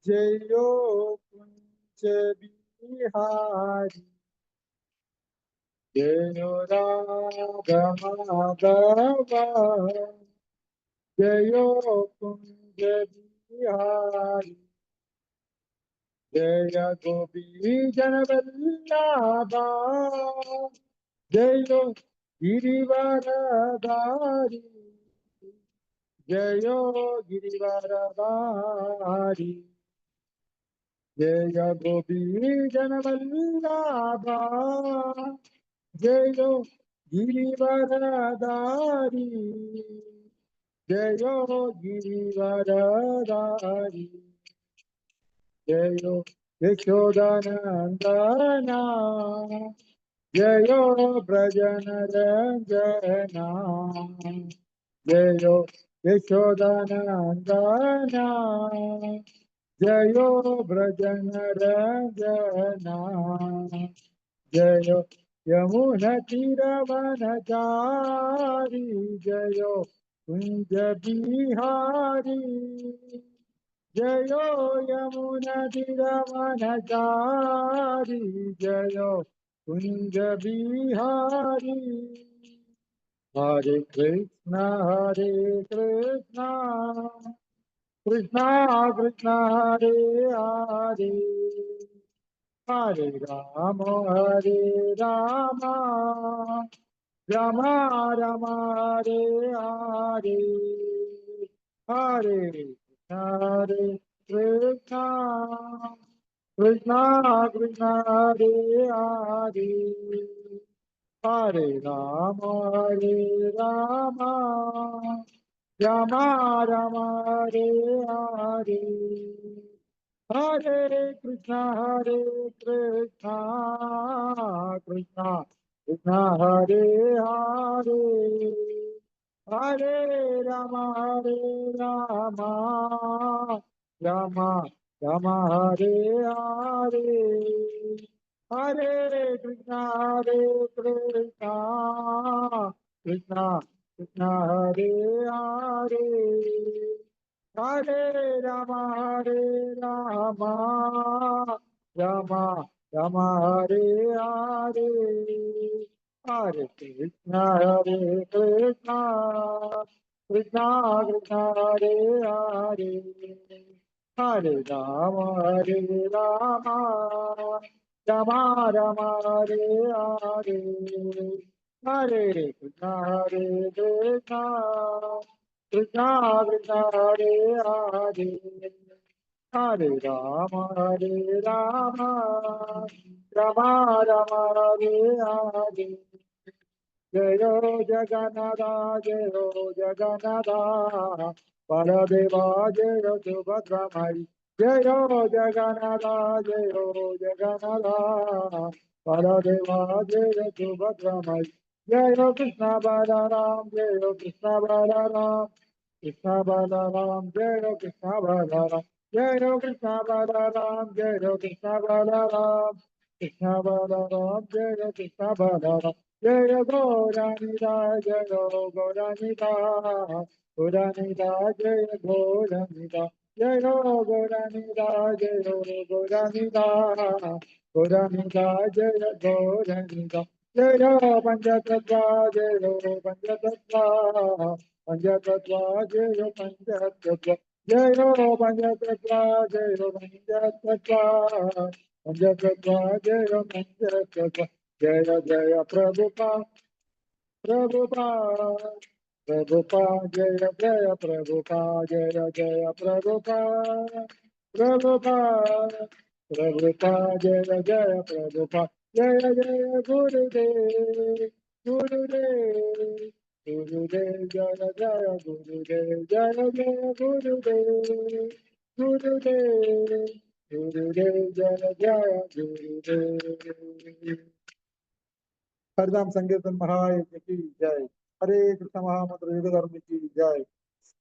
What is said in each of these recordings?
जयो कुंज बिहारी जयो राधा माधव जयो कुंज बिहारी जय गोपी जन वल्लभा जयो गिरिवरधारी जयो गिरिवरधारी जय गोपी जन वल्लभा जयो गिरिवरधारी जयो गिरिवरधारी जयो यशोदानंदना जयो ब्रजन रंजना जयो यशोदानंदना जयो ब्रजन रंजना जयो यमुना तीरवनचारी जयो कुंज बिहारी जयो यमुना तीरवनचारी जयो कुंज बिहारी हरे कृष्णा कृष्णा कृष्णा हरे हरे हरे राम राम राम हरे हरे हरे कृष्णा कृष्णा कृष्णा हरे हरे हरे राम राम राम हरे हरे हरे कृष्णा कृष्णा कृष्णा हरे हरे हरे राम राम राम राम हरे हरे हरे कृष्णा कृष्णा कृष्णा कृष्णा हरे हरे हरे राम राम राम राम हरे हरे हरे कृष्णा कृष्णा कृष्णा कृष्णा हरे हरे हरे राम राम राम राम हरे हरे हरे कृष्णा कृष्णा कृष्णा कृष्णा हरे हरे हरे राम राम राम राम हरे हरे जयो जगन्नाथ जयो जगन्नाथ बलदेवा जय सुभद्रमयि जयो जगन्नाथ जयो जगन्नाथ बलदेवा जय सुभद्रमयि जय कृष्ण बलराम जय कृष्ण बलराम कृष्ण बलराम जय कृष्ण बलराम जय कृष्ण बलराम जय कृष्ण बलराम कृष्ण बलराम जय कृष्ण बलराम जय गौरानिदा जय गौरानिदा गौरानिदा जय गौरानिदा जय गौरानिदा जय गौरानिदा गौरानिदा जय गौरानिदा जय पंचतत्वा जय पंचतत्वा पंचतत्वा जय पंचतत्वा जय पंचतत्वा जय पंचतत्वा पंचतत्वा जय पंचतत्वा जय जय प्रभुपाद प्रभुपाद प्रभुपाद जय जय प्रभुपाद जय जय प्रभुपाद प्रभुपाद प्रभुपाद जय जय प्रभुपाद जय जय गुरुदेव गुरुदेव गुरुदेव जय जय गुरुदेव जय जय गुरुदेव गुरुदेव गुरुदेव जय जय गुरुदेव। हरिनाम संकीर्तन महायज्ञ की जय। हरे कृष्ण महामंत्र युग धर्म की जय।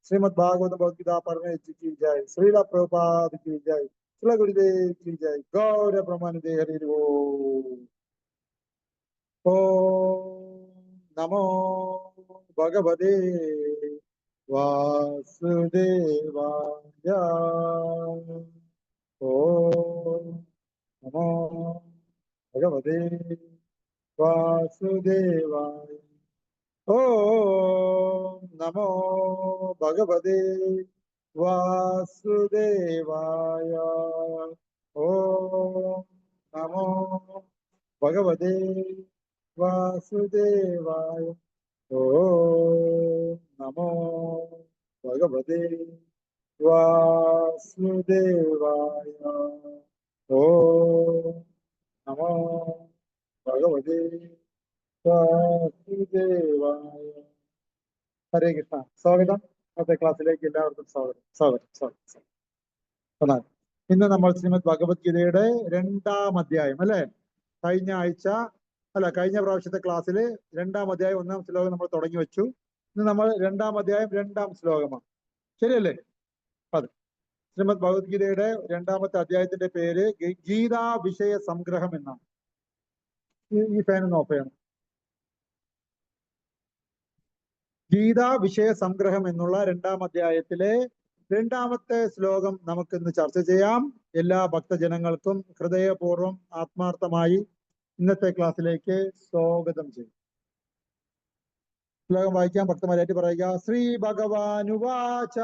श्रीमद् भागवत भगवद गीता परमेश्वर की जय। श्रीला प्रभुपाद की जय। श्रील गुरुदेव की जय। गौर ब्रह्मानंदे हरि ओम नमो भगवते വാസുദേവായ. ഓം നമോ ഭഗവതേ വാസുദേവായ. ഓം നമോ ഭഗവതേ വാസുദേവായ. ഓം നമോ ഭഗവതേ വാസുദേവായ. ഓം നമോ ഭഗവതേ വാസുദേവായ. ഓം നമോ ഭഗവതേ വാസുദേവായ. ഹരേ കൃഷ്ണ. സ്വാഗതം. ഇന്നത്തെ ക്ലാസ്സിലേക്ക് എല്ലാവർക്കും സ്വാഗതം. സ്വാഗതം സ്വാഗതം സ്വാഗതം. ഇന്ന് നമ്മൾ ശ്രീമദ് ഭഗവത്ഗീതയുടെ 2-ാം അധ്യായം അല്ലെ, കഴിഞ്ഞ പ്രാവശ്യത്തെ ക്ലാസ്സിൽ 2-ാം അധ്യായം 1-ാം ശ്ലോകം നമ്മൾ തുടങ്ങി വെച്ചു. ഇന്ന് നമ്മൾ 2-ാം അധ്യായം 2-ാം ശ്ലോകമാണ്. ശരിയല്ലേ? അതെ. ശ്രീമദ് ഭഗവത്ഗീതയുടെ 2-ാമത്തെ അധ്യായത്തിന്റെ പേര് ഗീതാ വിഷയ സംഗ്രഹം എന്നാണ്. ഈ ഫാൻ ഒന്ന് ഓഫ് ചെയ്യണം. ഗീതാ വിഷയ സംഗ്രഹം എന്നുള്ള 2-ാം അധ്യായത്തിലെ 2-ാമത്തെ ശ്ലോകം നമുക്കിന്ന് ചർച്ച ചെയ്യാം. എല്ലാ ഭക്തജനങ്ങൾക്കും ഹൃദയപൂർവ്വം ആത്മാർത്ഥമായി ഇന്നത്തെ ക്ലാസ്സിലേക്ക് സ്വാഗതം ചെയ്യും. ശ്ലോകം വായിക്കാം. ഭക്തന്മാരായിട്ട് പറയുക. ശ്രീ ഭഗവാനുവാച.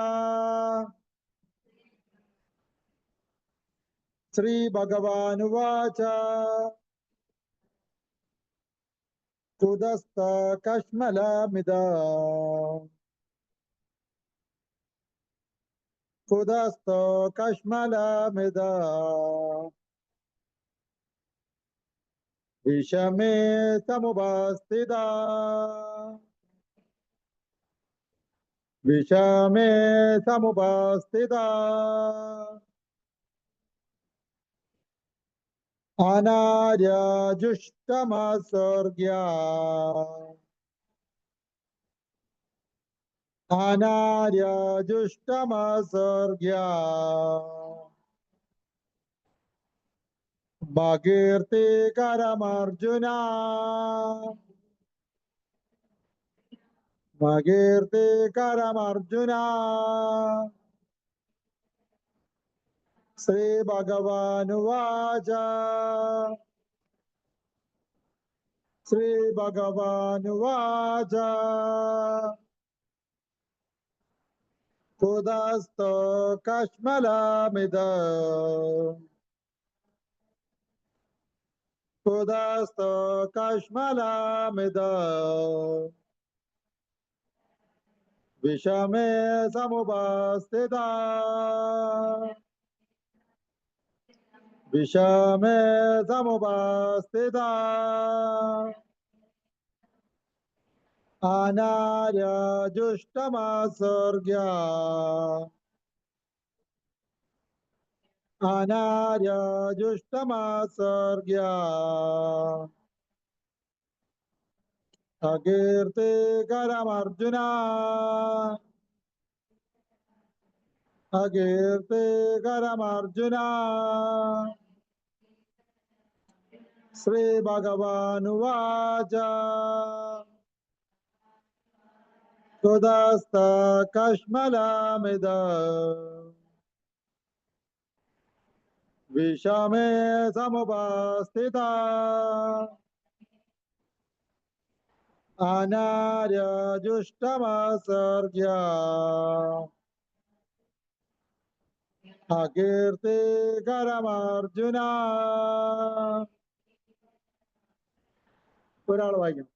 ശ്രീ ഭഗവാനുവാച. കുതസ്ഥ കശ്മലമിദ കുതസ്ഥ കശ്മലമിദ വിഷമേ സമുപസ്ഥിത വിഷമേ സമുപസ്ഥിത അനാര്യജുഷ്ടമസ്വർഗ്യ അനാര്യജുഷ്ടമസ്വർഗ്യ മകീർത്തികരമർജുന മകീർത്തികരമർജുന. ശ്രീ ഭഗവാനുവാച. ശ്രീ ഭഗവാനുവാച. കുതസ്ഥോ കശ്മലമിദ കുതസ്ഥോ കശ്മലമിദ വിഷമേ സമുപസ്ഥിത വിഷമേ സമുപസ്ഥിത അനാര്യജുഷ്ടമസ്വർഗ്യ അനാര്യജുഷ്ടമസ്വർഗ്യ അകീർത്തികരമർജുന അകീർത്തികരമർജുന. ശ്രീ ഭഗവാനുവാച. കുതസ്ഥ കശ്മലമിദ വിഷമേ സമുപസ്ഥിത അനാര്യജുഷ്ടമസ്വർഗ്യ അകീർത്തികരമർജുന. ഒരാൾ വായിക്കണം.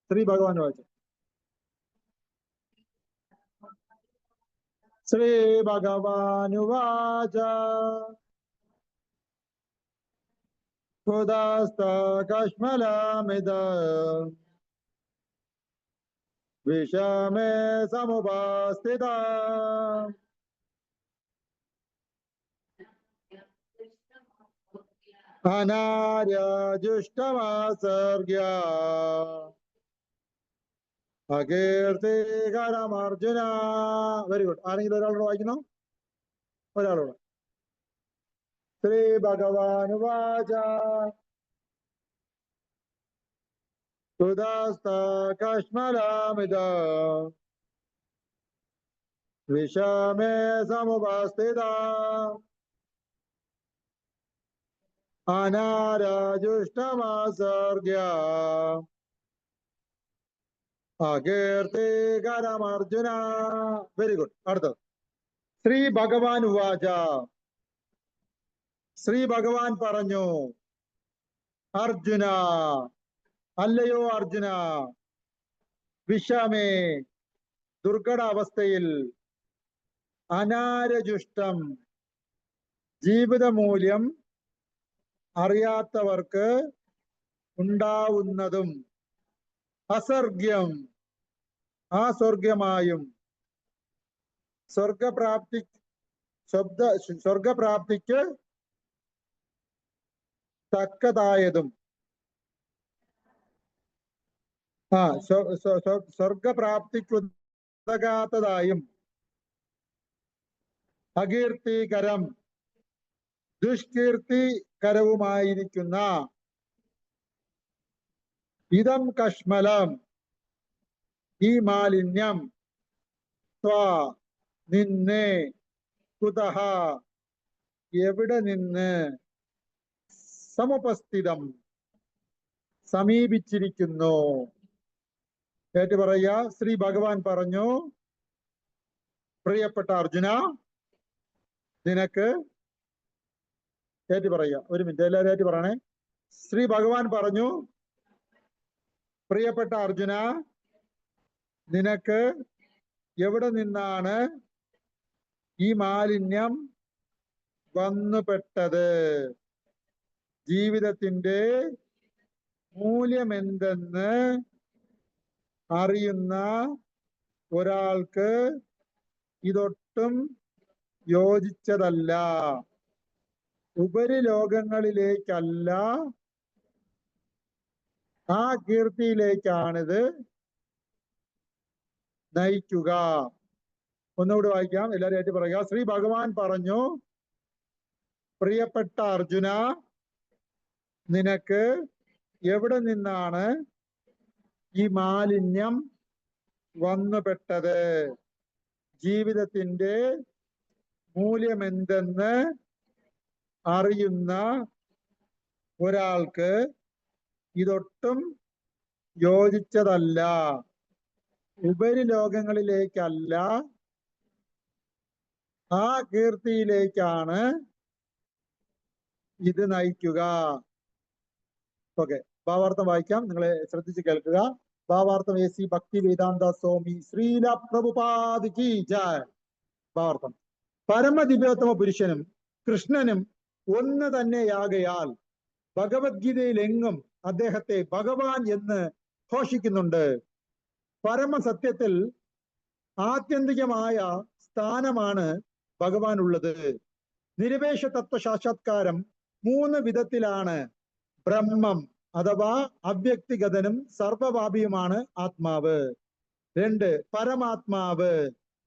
ശ്രീ ഭഗവാൻ വായിച്ചു. ശ്രീ ഭഗവാനുവാച. കുതസ്ഥ കശ്മലമിദ വിഷമേ സമുപസ്ഥിത അനാര്യജുഷ്ടമസ്വർഗ്യ അകീർത്തികരമർജുന. Very good. ആരെങ്കിലും ഒരാളോട് വായിക്കണം. ഒരാളോട്. ശ്രീ ഭഗവാനുവാച. ഉദാസ്ത കശ്മലാമിത വിഷമേ സമുപസ്ഥിത അനാരജുഷ്ടമാസർഗ്യ അകീർത്തികരമർജുന. Very good. അടുത്തത് ശ്രീ ഭഗവാൻ ഉവാച. ശ്രീ ഭഗവാൻ പറഞ്ഞു, അർജുന, അല്ലയോ അർജുന, വിഷമേ, ദുർഘട അവസ്ഥയിൽ, അനാരജുഷ്ടം, ജീവിതമൂല്യം അറിയാത്തവർക്ക് ഉണ്ടാവുന്നതും, അസർഗ്യം, അസ്വർഗ്യമായും, സ്വർഗപ്രാപ്തിക്ക് തക്കതായതും, സ്വർഗപ്രാപ്തിക്കുതകാത്തതായും, അകീർത്തികരം, ദുഷ്കീർത്തികരവുമായിരിക്കുന്ന ഇതം കശ്മലം, ഈ മാലിന്യം, ത്വാ, നിന്നെ, കുതഃ, എവിടെ നിന്ന്, സമുപസ്ഥിതം, സമീപിച്ചിരിക്കുന്നു. ഏറ്റു പറയുക. ശ്രീ ഭഗവാൻ പറഞ്ഞു, പ്രിയപ്പെട്ട അർജുന, നിനക്ക്, ഏറ്റു പറയുക. ഒരു മിനിറ്റ്, എല്ലാവരും ഏറ്റു പറയണേ. ശ്രീ ഭഗവാൻ പറഞ്ഞു, പ്രിയപ്പെട്ട അർജുന, നിനക്ക് എവിടെ നിന്നാണ് ഈ മാലിന്യം വന്നുപെട്ടത്? ജീവിതത്തിന്റെ മൂല്യമെന്തെന്ന് അറിയുന്ന ഒരാൾക്ക് ഇതൊട്ടും യോജിച്ചതല്ല. ഉപരിലോകങ്ങളിലേക്കല്ല, ആ കീർത്തിയിലേക്കാണിത് നയിക്കുക. ഒന്നുകൂടി വായിക്കാം, എല്ലാവരും ആയിട്ട് പറയുക. ശ്രീ ഭഗവാൻ പറഞ്ഞു, പ്രിയപ്പെട്ട അർജുന, നിനക്ക് എവിടെ നിന്നാണ് ഈ മാലിന്യം വന്നുപെട്ടത്? ജീവിതത്തിന്റെ മൂല്യമെന്തെന്ന് അറിയുന്ന ഒരാൾക്ക് ഇതൊട്ടും യോജിച്ചതല്ല. ഉപരിലോകങ്ങളിലേക്കല്ല, ആ കീർത്തിയിലേക്കാണ് ഇത് നയിക്കുക. ഓക്കെ, ഭാവാർത്ഥം വായിക്കാം, നിങ്ങളെ ശ്രദ്ധിച്ച് കേൾക്കുക. ഭാവാർത്ഥം AC ഭക്തി വേദാന്ത സ്വാമി ശ്രീല പ്രഭുപാദ് കി ജയ്. ഭാവാർത്ഥം: പരമദിവ്യോത്തമ പുരുഷനും കൃഷ്ണനും ഒന്ന് തന്നെയാകയാൽ ഭഗവത്ഗീതയിലെങ്ങും അദ്ദേഹത്തെ ഭഗവാൻ എന്ന് ഘോഷിക്കുന്നുണ്ട്. പരമസത്യത്തിൽ ആത്യന്തികമായ സ്ഥാനമാണ് ഭഗവാൻ ഉള്ളത്. നിരപേക്ഷ തത്വ സാക്ഷാത്കാരം 3 വിധത്തിലാണ്. ബ്രഹ്മം അഥവാ അവ്യക്തിഗതനും സർവ്വവാപിയുമാണ് ആത്മാവ്. 2, പരമാത്മാവ്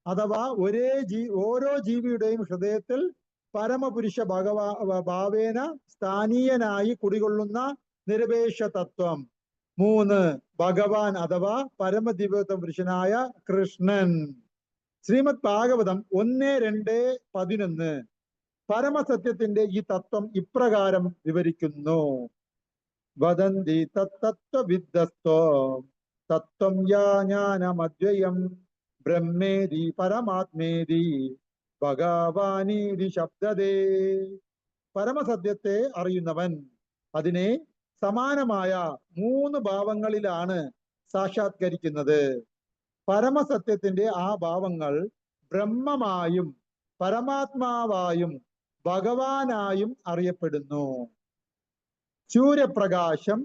അഥവാ ഓരോ ജീവിയുടെയും ഹൃദയത്തിൽ പരമപുരുഷ ഭാവേന സ്ഥാനീയനായി കുടികൊള്ളുന്ന നിരപേക്ഷ തത്വം. 3, ഭഗവാൻ അഥവാ പരമദിവ്യോത്തമ പുരുഷനായ കൃഷ്ണൻ. ശ്രീമദ് ഭാഗവതം 1:2-11 പരമസത്യത്തിന്റെ ഈ തത്വം ഇപ്രകാരം വിവരിക്കുന്നു. വദന്തി തത്തത്വവിദ്ദസ്തോ തത്വം യാജ്ഞാനമദ്വയം ബ്രഹ്മേതി പരമാത്മേതി ഭഗവാനീതി ശബ്ദതേ. പരമസത്യത്തെ അറിയുന്നവൻ അതിനെ സമാനമായ 3 ഭാവങ്ങളിലാണ് സാക്ഷാത്കരിക്കുന്നത്. പരമസത്യത്തിന്റെ ആ ഭാവങ്ങൾ ബ്രഹ്മമായും പരമാത്മാവായും ഭഗവാനായും അറിയപ്പെടുന്നു. സൂര്യപ്രകാശം,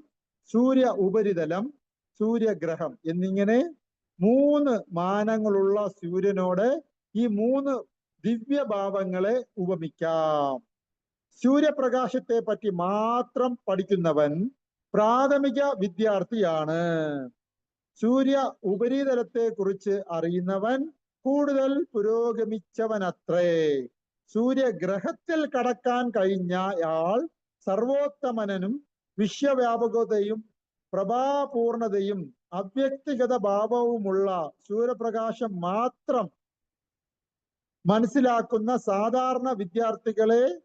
സൂര്യ ഉപരിതലം, സൂര്യഗ്രഹം എന്നിങ്ങനെ 3 മാനങ്ങളുള്ള സൂര്യനോട് ഈ 3 ദിവ്യഭാവങ്ങളെ ഉപമിക്കാം. സൂര്യപ്രകാശത്തെ പറ്റി മാത്രം പഠിക്കുന്നവൻ പ്രാഥമിക വിദ്യാർത്ഥിയാണ്. സൂര്യ ഉപരിതലത്തെ കുറിച്ച് അറിയുന്നവൻ കൂടുതൽ പുരോഗമിച്ചവനത്രേ. സൂര്യഗ്രഹത്തിൽ കടക്കാൻ കഴിഞ്ഞയാൾ സർവോത്തമനും വിശ്വവ്യാപകതയും പ്രഭാപൂർണതയും അവ്യക്തിഗത ഭാവവുമുള്ള സൂര്യപ്രകാശം മാത്രം മനസ്സിലാക്കുന്ന സാധാരണ വിദ്യാർത്ഥികളെ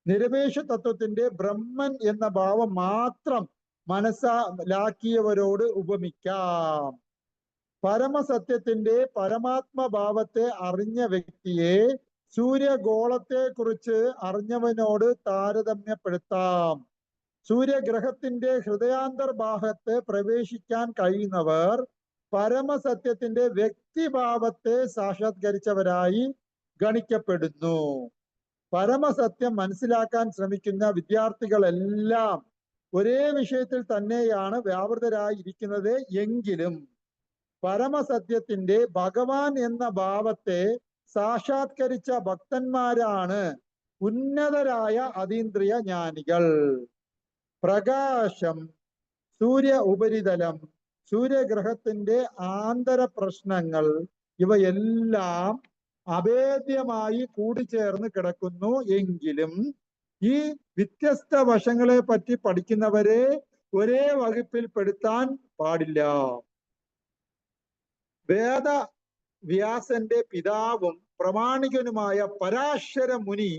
നിരപേക്ഷ തത്വത്തിന്റെ ബ്രഹ്മൻ എന്ന ഭാവം മാത്രം മനസ്സിലാക്കിയവരോട് ഉപമിക്കാം. പരമസത്യത്തിന്റെ പരമാത്മഭാവത്തെ അറിഞ്ഞ വ്യക്തിയെ സൂര്യഗോളത്തെ കുറിച്ച് അറിഞ്ഞവനോട് താരതമ്യപ്പെടുത്താം. സൂര്യഗ്രഹത്തിന്റെ ഹൃദയാന്തർഭാഗത്ത് പ്രവേശിക്കാൻ കഴിയുന്നവർ പരമസത്യത്തിന്റെ വ്യക്തിഭാവത്തെ സാക്ഷാത്കരിച്ചവരായി ഗണിക്കപ്പെടുന്നു. പരമസത്യം മനസ്സിലാക്കാൻ ശ്രമിക്കുന്ന വിദ്യാർത്ഥികളെല്ലാം ഒരേ വിഷയത്തിൽ തന്നെയാണ് വ്യാപൃതരായിരിക്കുന്നത് എങ്കിലും പരമസത്യത്തിന്റെ ഭഗവാൻ എന്ന ഭാവത്തെ സാക്ഷാത്കരിച്ച ഭക്തന്മാരാണ് ഉന്നതരായ അതീന്ദ്രിയ ജ്ഞാനികൾ. പ്രകാശം, സൂര്യ ഉപരിതലം, സൂര്യഗ്രഹത്തിന്റെ ആന്തര പ്രശ്നങ്ങൾ ഇവയെല്ലാം അഭേദ്യമായി കൂടിച്ചേർന്ന് കിടക്കുന്നു എങ്കിലും ഈ വ്യത്യസ്ത വശങ്ങളെ പറ്റി പഠിക്കുന്നവരെ ഒരേ വകുപ്പിൽ പെടുത്താൻ പാടില്ല. വേദവ്യാസന്റെ പിതാവും പ്രമാണികനുമായ പരാശര മുനി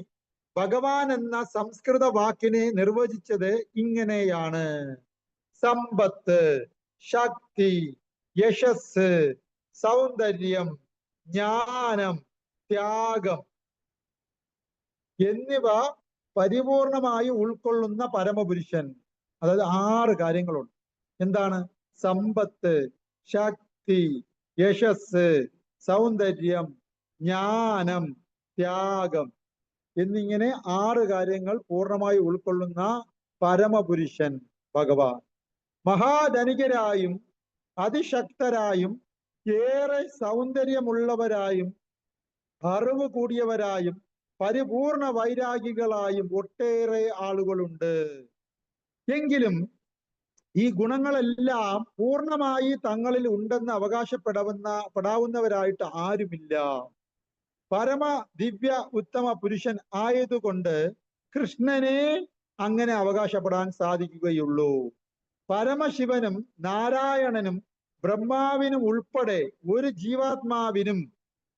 ഭഗവാൻ എന്ന സംസ്കൃത വാക്കിനെ നിർവചിച്ചത് ഇങ്ങനെയാണ്: സമ്പത്ത്, ശക്തി, യശസ്, സൗന്ദര്യം, ജ്ഞാനം, ത്യാഗം എന്നിവ പരിപൂർണമായി ഉൾക്കൊള്ളുന്ന പരമപുരുഷൻ. അതായത് 6 കാര്യങ്ങളുണ്ട്. എന്താണ്? സമ്പത്ത്, ശക്തി, യശസ്, സൗന്ദര്യം, ജ്ഞാനം, ത്യാഗം എന്നിങ്ങനെ 6 കാര്യങ്ങൾ പൂർണ്ണമായി ഉൾക്കൊള്ളുന്ന പരമപുരുഷൻ ഭഗവാൻ. മഹാധനികരായും അതിശക്തരായും ഏറെ സൗന്ദര്യമുള്ളവരായും അറിവ് കൂടിയവരായും പരിപൂർണ വൈരാഗികളായും ഒട്ടേറെ ആളുകളുണ്ട്. എങ്കിലും ഈ ഗുണങ്ങളെല്ലാം പൂർണ്ണമായി തങ്ങളിൽ ഉണ്ടെന്ന് അവകാശപ്പെടാവുന്നവരായിട്ട് ആരുമില്ല. പരമ ദിവ്യ ഉത്തമ പുരുഷൻ ആയതുകൊണ്ട് കൃഷ്ണനെ അങ്ങനെ അവകാശപ്പെടാൻ സാധിക്കുകയുള്ളൂ. പരമശിവനും നാരായണനും ബ്രഹ്മാവിനും ഉൾപ്പെടെ ഒരു ജീവാത്മാവിനും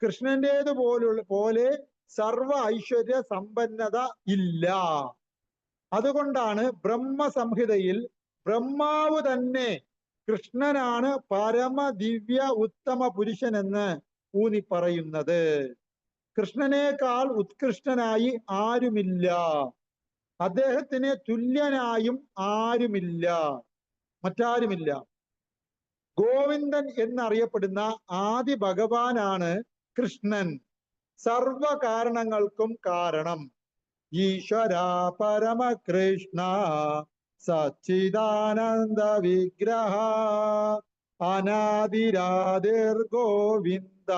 കൃഷ്ണന്റേതുപോലെ സർവ ഐശ്വര്യ സമ്പന്നത ഇല്ല. അതുകൊണ്ടാണ് ബ്രഹ്മസംഹിതയിൽ ബ്രഹ്മാവ് തന്നെ കൃഷ്ണനാണ് പരമ ദിവ്യ ഉത്തമ പുരുഷൻ എന്ന് ഊന്നി പറയുന്നത്. കൃഷ്ണനേക്കാൾ ഉത്കൃഷ്ടനായി ആരുമില്ല, അദ്ദേഹത്തിന് തുല്യനായും ആരുമില്ല, മറ്റാരുമില്ല. ഗോവിന്ദൻ എന്നറിയപ്പെടുന്ന ആദി ഭഗവാനാണ് കൃഷ്ണൻ, സർവ കാരണങ്ങൾക്കും കാരണം. ഈശ്വര പരമകൃഷ്ണ സച്ചിദാനന്ദ വിഗ്രഹ അനാദിരാതിർ ഗോവിന്ദ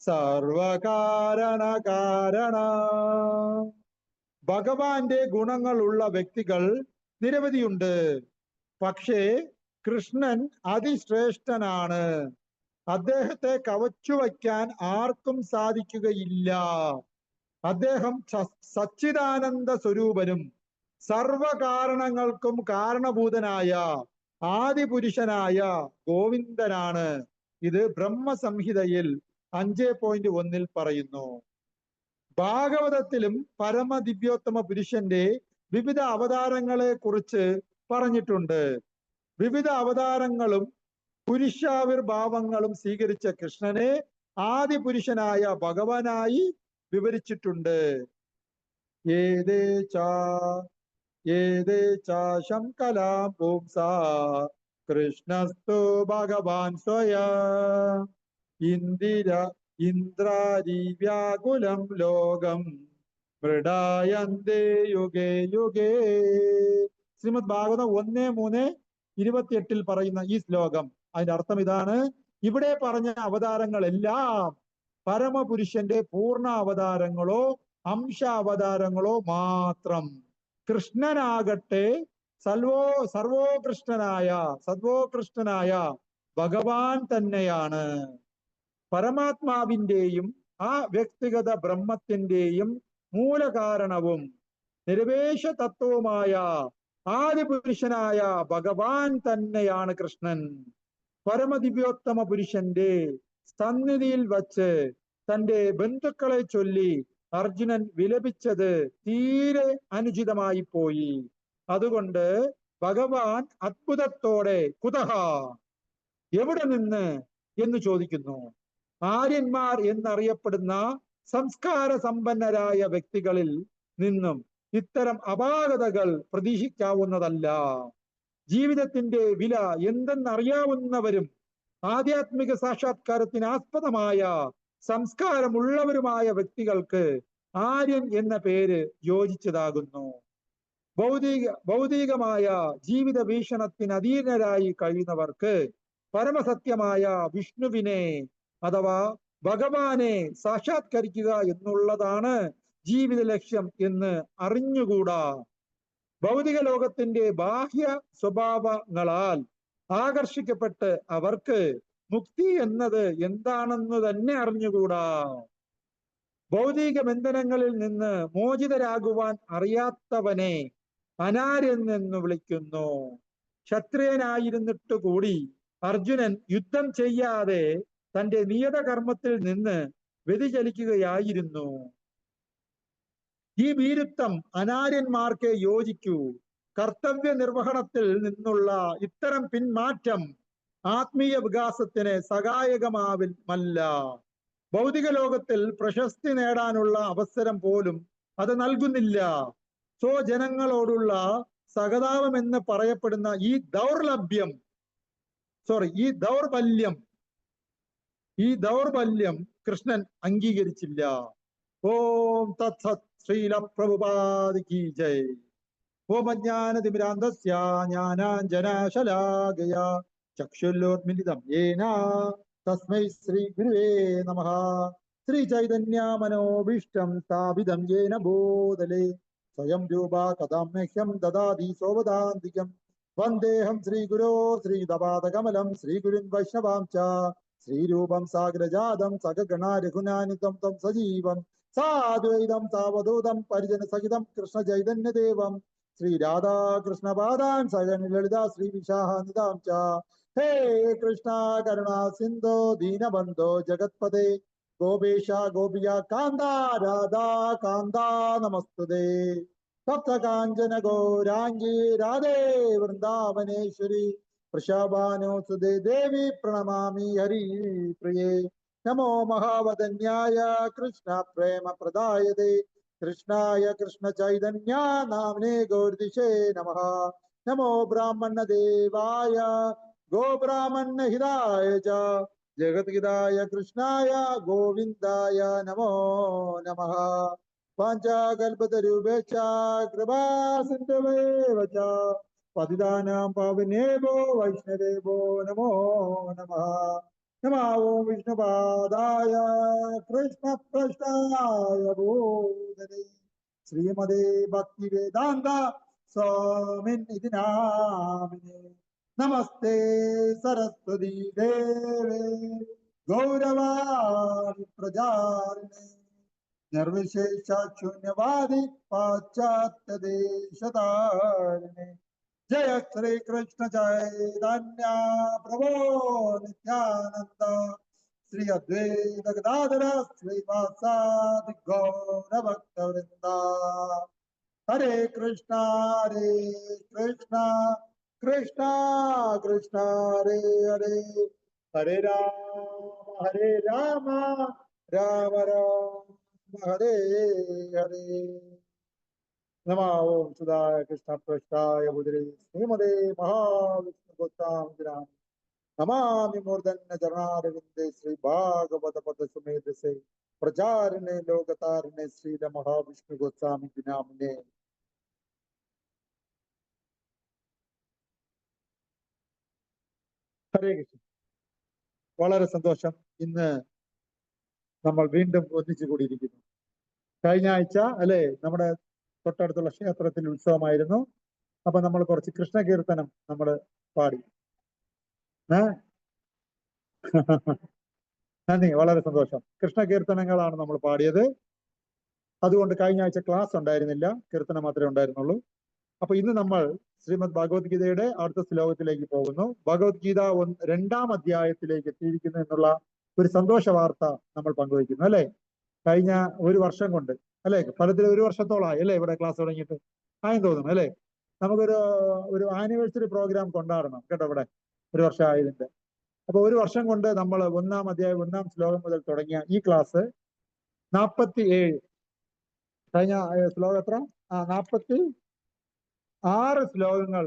സർവകാരണ കാരണ. ഭഗവാന്റെ ഗുണങ്ങളുള്ള വ്യക്തികൾ നിരവധിയുണ്ട്. പക്ഷേ കൃഷ്ണൻ അതിശ്രേഷ്ഠനാണ്. അദ്ദേഹത്തെ കവച്ചു വയ്ക്കാൻ ആർക്കും സാധിക്കുകയില്ല. അദ്ദേഹം സച്ചിദാനന്ദ സ്വരൂപനും സർവകാരണങ്ങൾക്കും കാരണഭൂതനായ ആദിപുരുഷനായ ഗോവിന്ദനാണ്. ഇത് ബ്രഹ്മസംഹിതയിൽ 5.1 പറയുന്നു. ഭാഗവതത്തിലും പരമദിവ്യോത്തമ പുരുഷന്റെ വിവിധ അവതാരങ്ങളെ കുറിച്ച് പറഞ്ഞിട്ടുണ്ട്. വിവിധ അവതാരങ്ങളും പുരുഷാവിർഭാവങ്ങളും സ്വീകരിച്ച കൃഷ്ണനെ ആദിപുരുഷനായ ഭഗവാനായി വിവരിച്ചിട്ടുണ്ട്. ശംകലാം പുംസാ കൃഷ്ണസ്തു ഭഗവാൻ സ്വയം ഇന്ദ്രാരിവ്യാകുലം ലോകം മൃഡായന്തേ യുഗേ യുഗേ. ശ്രീമദ് ഭാഗവതം 1:3-28 പറയുന്ന ഈ ശ്ലോകം, അതിന്റെ അർത്ഥം ഇതാണ്: ഇവിടെ പറഞ്ഞ അവതാരങ്ങളെല്ലാം പരമപുരുഷന്റെ പൂർണ്ണ അവതാരങ്ങളോ അംശ അവതാരങ്ങളോ മാത്രം. കൃഷ്ണനാകട്ടെ സദ്വോകൃഷ്ണനായ ഭഗവാൻ തന്നെയാണ്. പരമാത്മാവിന്റെയും ആ വ്യക്തിഗത ബ്രഹ്മത്തിന്റെയും മൂലകാരണവും നിരപേക്ഷ തത്വവുമായ ആദിപുരുഷനായ ഭഗവാൻ തന്നെയാണ് കൃഷ്ണൻ. പരമദിവ്യോത്തമ പുരുഷന്റെ സന്നിധിയിൽ വച്ച് തന്റെ ബന്ധുക്കളെ ചൊല്ലി അർജുനൻ വിലപിച്ചത് തീരെ അനുചിതമായി പോയി. അതുകൊണ്ട് ഭഗവാൻ അത്ഭുതത്തോടെ കുതഹ, എവിടെ നിന്ന് എന്ന് ചോദിക്കുന്നു. ആര്യന്മാർ എന്നറിയപ്പെടുന്ന സംസ്കാര സമ്പന്നരായ വ്യക്തികളിൽ നിന്നും ഇത്തരം അപാകതകൾ പ്രതീക്ഷിക്കാവുന്നതല്ല. ജീവിതത്തിന്റെ വില എന്തെന്നറിയാവുന്നവരും ആധ്യാത്മിക സാക്ഷാത്കാരത്തിന് ആസ്പദമായ സംസ്കാരമുള്ളവരുമായ വ്യക്തികൾക്ക് ആര്യൻ എന്ന പേര് യോജിച്ചതാകുന്നു. ഭൗതികമായ ജീവിത വീക്ഷണത്തിന് അധീനരായി കഴിയുന്നവർക്ക് പരമസത്യമായ വിഷ്ണുവിനെ അഥവാ ഭഗവാനെ സാക്ഷാത്കരിക്കുക എന്നുള്ളതാണ് ജീവിത ലക്ഷ്യം എന്ന് അറിഞ്ഞുകൂടാ. ഭൗതിക ലോകത്തിന്റെ ബാഹ്യ സ്വഭാവങ്ങളാൽ ആകർഷിക്കപ്പെട്ട് അവർക്ക് മുക്തി എന്നത് എന്താണെന്ന് തന്നെ അറിഞ്ഞുകൂടാ. ഭൗതിക ബന്ധനങ്ങളിൽ നിന്ന് മോചിതരാകുവാൻ അറിയാത്തവനെ അനാര്യൻ എന്ന് വിളിക്കുന്നു. ക്ഷത്രിയനായിരുന്നിട്ട് കൂടി അർജുനൻ യുദ്ധം ചെയ്യാതെ തന്റെ നിയത കർമ്മത്തിൽ നിന്ന് വ്യതിചലിക്കുകയായിരുന്നു. ഈ ഭീരുത്വം അനാര്യന്മാർക്ക് യോജിക്കൂ. കർത്തവ്യ നിർവഹണത്തിൽ നിന്നുള്ള ഇത്തരം പിന്മാറ്റം ആത്മീയ വികാസത്തിന് സഹായകമാവില്ല. ഭൗതിക ലോകത്തിൽ പ്രശസ്തി നേടാനുള്ള അവസരം പോലും അത് നൽകുന്നില്ല. സ്വജനങ്ങളോടുള്ള സഹതാപം എന്ന് പറയപ്പെടുന്ന ഈ ദൗർബല്യം കൃഷ്ണൻ അംഗീകരിച്ചില്ല. ഓം തത്സത്. ശ്രീല പ്രഭുപാദിക്ക് ജയ്. ഓം അജ്ഞാനതിമിരാന്തസ്യ ജ്ഞാനാഞ്ജനശലാകയ ചക്ഷുല്ലോർമിലിതം യേന തസ്മൈ ശ്രീ ഗുരുവേ നമഃ. ശ്രീ ചൈതന്യ മനോഭീഷ്ടം സ്ഥാപിതം യേന ഭൂതലേ സ്വയം രൂപ കഥാമഹ്യം ദദാതി സോവദാന്തികം. വന്ദേഹം ശ്രീഗുരോ ശ്രീദപാദകമലം ശ്രീഗുരുൻ വൈഷ്ണവാം ച ശ്രീരൂപം സാഗ്രജാതം സഗഗണ രഘുനാനിതം തം സജീവം സാദ്വൈതം സാവധൂതം പരിജന സഹിതം കൃഷ്ണ ചൈതന്യദേവം ശ്രീ രാധാകൃഷ്ണപാദാൻ സഹന ലളിത ശ്രീ വിശാഹാനിതാം ച. ഹേ കൃഷ്ണ കരുണാ സിന്ധോ ദീനബന്ധോ ജഗത്പദേ ഗോപേശ ഗോപിയ കാന്ത രാധാ കാന്ത നമസ്തുതേ. സപ്തകാഞ്ചന ഗൗരാംഗി രാധേ വൃന്ദാവനേശ്വരി വൃഷഭാനുസുതേ ദേവി പ്രണമാമി ഹരി പ്രിയേ. നമോ മഹാവദന്യായ കൃഷ്ണ പ്രേമ പ്രദായതേ കൃഷ്ണായ കൃഷ്ണ ചൈതന്യ നാമ്നേ ഗൗർദിശേ നമഃ. നമോ ബ്രാഹ്മണ ദേവായ ഗോബ്രാഹ്മണ ഹിതായ ച ജഗദ്ഗിതായ കൃഷ്ണായ ഗോവിന്ദായ നമോ നമഃ. പാഞ്ചാകൽപതരൂപേക്ഷ കൃപാ സിന്ധുവേവ ച പതിതാനാം പാവനേഭോ വൈഷ്ണവേഭോ നമോ നമഃ. നമോ വിഷ്ണുപാദായ കൃഷ്ണപ്രഷ്ടായ ഭൂതലേ ശ്രീമദേ ഭക്തിവേദാന്ത സ്വാമിനിധി നാമിനേ. നമസ്തേ സരസ്വതി ദേവേ ഗൗരവാണി പ്രചാരിണേ നിർവിശേഷ ശൂന്യവാദി പാശ്ചാത്യദേശതാരിണേ. ജയ ശ്രീ കൃഷ്ണ ചൈതന്യ പ്രഭോ നിത്യാനന്ദ ശ്രീ അദ്വൈത ഗദാധര ശ്രീവാസാദി ഗൗരഭക്തവൃന്ദ. ഹരേ കൃഷ്ണ കൃഷ്ണ കൃഷ്ണ ഹരേ ഹരേ ഹരേ രാമ രാമ രാമ ഹരേ ഹരേ. നമോ ഓം സുധായ കൃഷ്ണ പ്രഷ്ടായ ബുധരേ ശ്രീമദേ മഹാവിഷ്ണു ഗോത്താം നമാമി മൂർധന്യ ചരണാരവിന്ദേ ശ്രീ ഭാഗവത പദ സുമേധസേ പ്രചാരണേ ലോകതാരണേ ശ്രീല മഹാവിഷ്ണു ഗോസ്വാമി നാമിനെ. ഹരേ കൃഷ്ണ. വളരെ സന്തോഷം. ഇന്ന് നമ്മൾ വീണ്ടും ഒന്നിച്ചു കൂടിയിരിക്കുന്നു. കഴിഞ്ഞ ആഴ്ച അല്ലെ നമ്മുടെ തൊട്ടടുത്തുള്ള ക്ഷേത്രത്തിൽ ഉത്സവമായിരുന്നു. അപ്പൊ നമ്മൾ കുറച്ച് കൃഷ്ണ കീർത്തനം നമ്മൾ പാടി. നന്ദി, വളരെ സന്തോഷം. കൃഷ്ണ കീർത്തനങ്ങളാണ് നമ്മൾ പാടിയത്. അതുകൊണ്ട് കഴിഞ്ഞ ആഴ്ച ക്ലാസ് ഉണ്ടായിരുന്നില്ല, കീർത്തനം മാത്രമേ ഉണ്ടായിരുന്നുള്ളൂ. അപ്പൊ ഇന്ന് നമ്മൾ ശ്രീമദ് ഭഗവത്ഗീതയുടെ അടുത്ത ശ്ലോകത്തിലേക്ക് പോകുന്നു. ഭഗവത്ഗീത 2-ാം അധ്യായത്തിലേക്ക് എത്തിയിരിക്കുന്നു എന്നുള്ള ഒരു സന്തോഷ വാർത്ത നമ്മൾ പങ്കുവയ്ക്കുന്നു അല്ലെ. കഴിഞ്ഞ ഒരു വർഷം കൊണ്ട് അല്ലെ, ഫലത്തിൽ ഒരു വർഷത്തോളമായി അല്ലെ ഇവിടെ ക്ലാസ് തുടങ്ങിയിട്ട് ആയെന്ന് തോന്നുന്നു അല്ലെ. നമുക്കൊരു ആനിവേഴ്സറി പ്രോഗ്രാം കൊണ്ടാടണം കേട്ടോ ഇവിടെ ഒരു വർഷം ആയതിന്റെ. അപ്പൊ ഒരു വർഷം കൊണ്ട് നമ്മൾ 1-ാം അധ്യായം 1-ാം ശ്ലോകം മുതൽ തുടങ്ങിയ ഈ ക്ലാസ് 47, കഴിഞ്ഞ ശ്ലോകം എത്ര 46 ശ്ലോകങ്ങൾ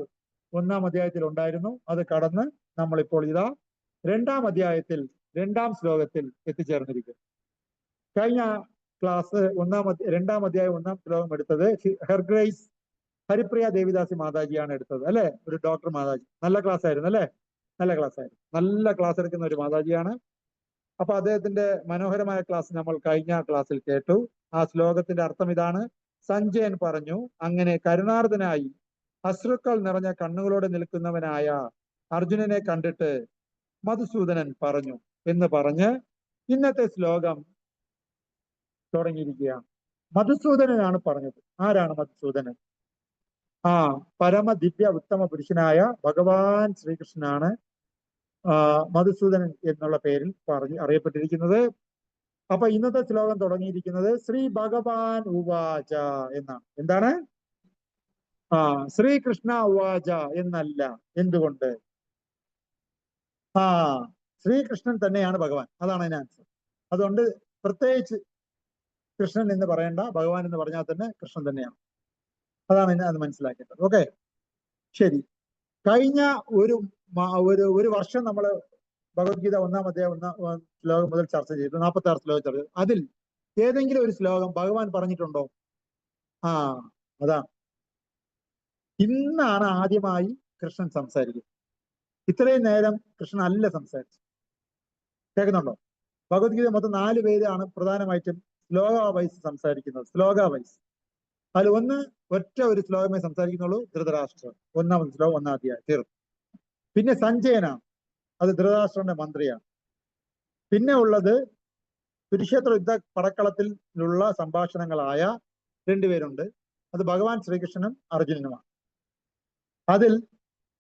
1-ാം അധ്യായത്തിൽ ഉണ്ടായിരുന്നു. അത് കടന്ന് നമ്മളിപ്പോൾ ഇതാ 2-ാം അധ്യായത്തിൽ 2-ാം ശ്ലോകത്തിൽ എത്തിച്ചേർന്നിരിക്കുന്നു. കഴിഞ്ഞ ക്ലാസ് 2-ാം അധ്യായം 1-ാം ശ്ലോകം എടുത്തത് ഹെർഗ്രേസ് ഹരിപ്രിയ ദേവിദാസി മാതാജിയാണ് എടുത്തത് അല്ലെ, ഒരു ഡോക്ടർ മാതാജി. നല്ല ക്ലാസ് ആയിരുന്നു അല്ലെ, നല്ല ക്ലാസ് ആയിരുന്നു, നല്ല ക്ലാസ് എടുക്കുന്ന ഒരു മാതാജിയാണ്. അപ്പൊ അദ്ദേഹത്തിന്റെ മനോഹരമായ ക്ലാസ് നമ്മൾ കഴിഞ്ഞ ക്ലാസ്സിൽ കേട്ടു. ആ ശ്ലോകത്തിന്റെ അർത്ഥം ഇതാണ്: സഞ്ജയൻ പറഞ്ഞു, അങ്ങനെ കരുണാർദ്ദനായി അശ്രുക്കൾ നിറഞ്ഞ കണ്ണുകളോടെ നിൽക്കുന്നവനായ അർജുനനെ കണ്ടിട്ട് മധുസൂദനൻ പറഞ്ഞു എന്ന് പറഞ്ഞ് ഇന്നത്തെ ശ്ലോകം തുടങ്ങിയിരിക്കുകയാണ്. മധുസൂദനനാണ് പറഞ്ഞത്. ആരാണ് മധുസൂദനൻ? പരമ ദിവ്യ ഉത്തമ പുരുഷനായ ഭഗവാൻ ശ്രീകൃഷ്ണനാണ് മധുസൂദനൻ എന്നുള്ള പേരിൽ അറിയപ്പെട്ടിരിക്കുന്നത്. അപ്പൊ ഇന്നത്തെ ശ്ലോകം തുടങ്ങിയിരിക്കുന്നത് ശ്രീ ഭഗവാൻ ഉവാച എന്നാണ്. എന്താണ്? ശ്രീകൃഷ്ണ ഉവാച എന്നല്ല. എന്തുകൊണ്ട്? ശ്രീകൃഷ്ണൻ തന്നെയാണ് ഭഗവാൻ, അതാണ് അതിന് ആൻസർ. അതുകൊണ്ട് പ്രത്യേകിച്ച് കൃഷ്ണൻ എന്ന് പറയണ്ട, ഭഗവാൻ എന്ന് പറഞ്ഞാൽ തന്നെ കൃഷ്ണൻ തന്നെയാണ്. അതാണ് അത് മനസ്സിലാക്കേണ്ടത്. ഓക്കെ, ശരി. കഴിഞ്ഞ ഒരു വർഷം നമ്മൾ ഭഗവത്ഗീത 1-ാം അധ്യായം 1-ാം ശ്ലോകം മുതൽ ചർച്ച ചെയ്തു. 46 ശ്ലോകം ചർച്ച ചെയ്തു. അതിൽ ഏതെങ്കിലും ഒരു ശ്ലോകം ഭഗവാൻ പറഞ്ഞിട്ടുണ്ടോ? അതാണ് ഇന്നാണ് ആദ്യമായി കൃഷ്ണൻ സംസാരിക്കുന്നത്. ഇത്രയും നേരം കൃഷ്ണൻ അല്ല സംസാരിച്ചു. കേൾക്കുന്നുണ്ടോ? ഭഗവത്ഗീത മൊത്തം 4 പേരാണ് പ്രധാനമായിട്ടും ശ്ലോക വൈസ് സംസാരിക്കുന്നത്. ശ്ലോക വൈസ് അതിൽ ഒറ്റ ഒരു ശ്ലോകമേ സംസാരിക്കുന്നുള്ളൂ, ധൃതരാഷ്ട്രൻ. 1-ാമത്തെ ശ്ലോകം 1-ാം അധ്യായം തീർന്നു. പിന്നെ സഞ്ജയനാണ്, അത് ധൃതരാഷ്ട്രന്റെ മന്ത്രിയാണ്. പിന്നെ ഉള്ളത് കുരുക്ഷേത്ര യുദ്ധ പടക്കളത്തിലുള്ള സംഭാഷണങ്ങളായ 2 പേരുണ്ട്. അത് ഭഗവാൻ ശ്രീകൃഷ്ണനും അർജുനനുമാണ്. അതിൽ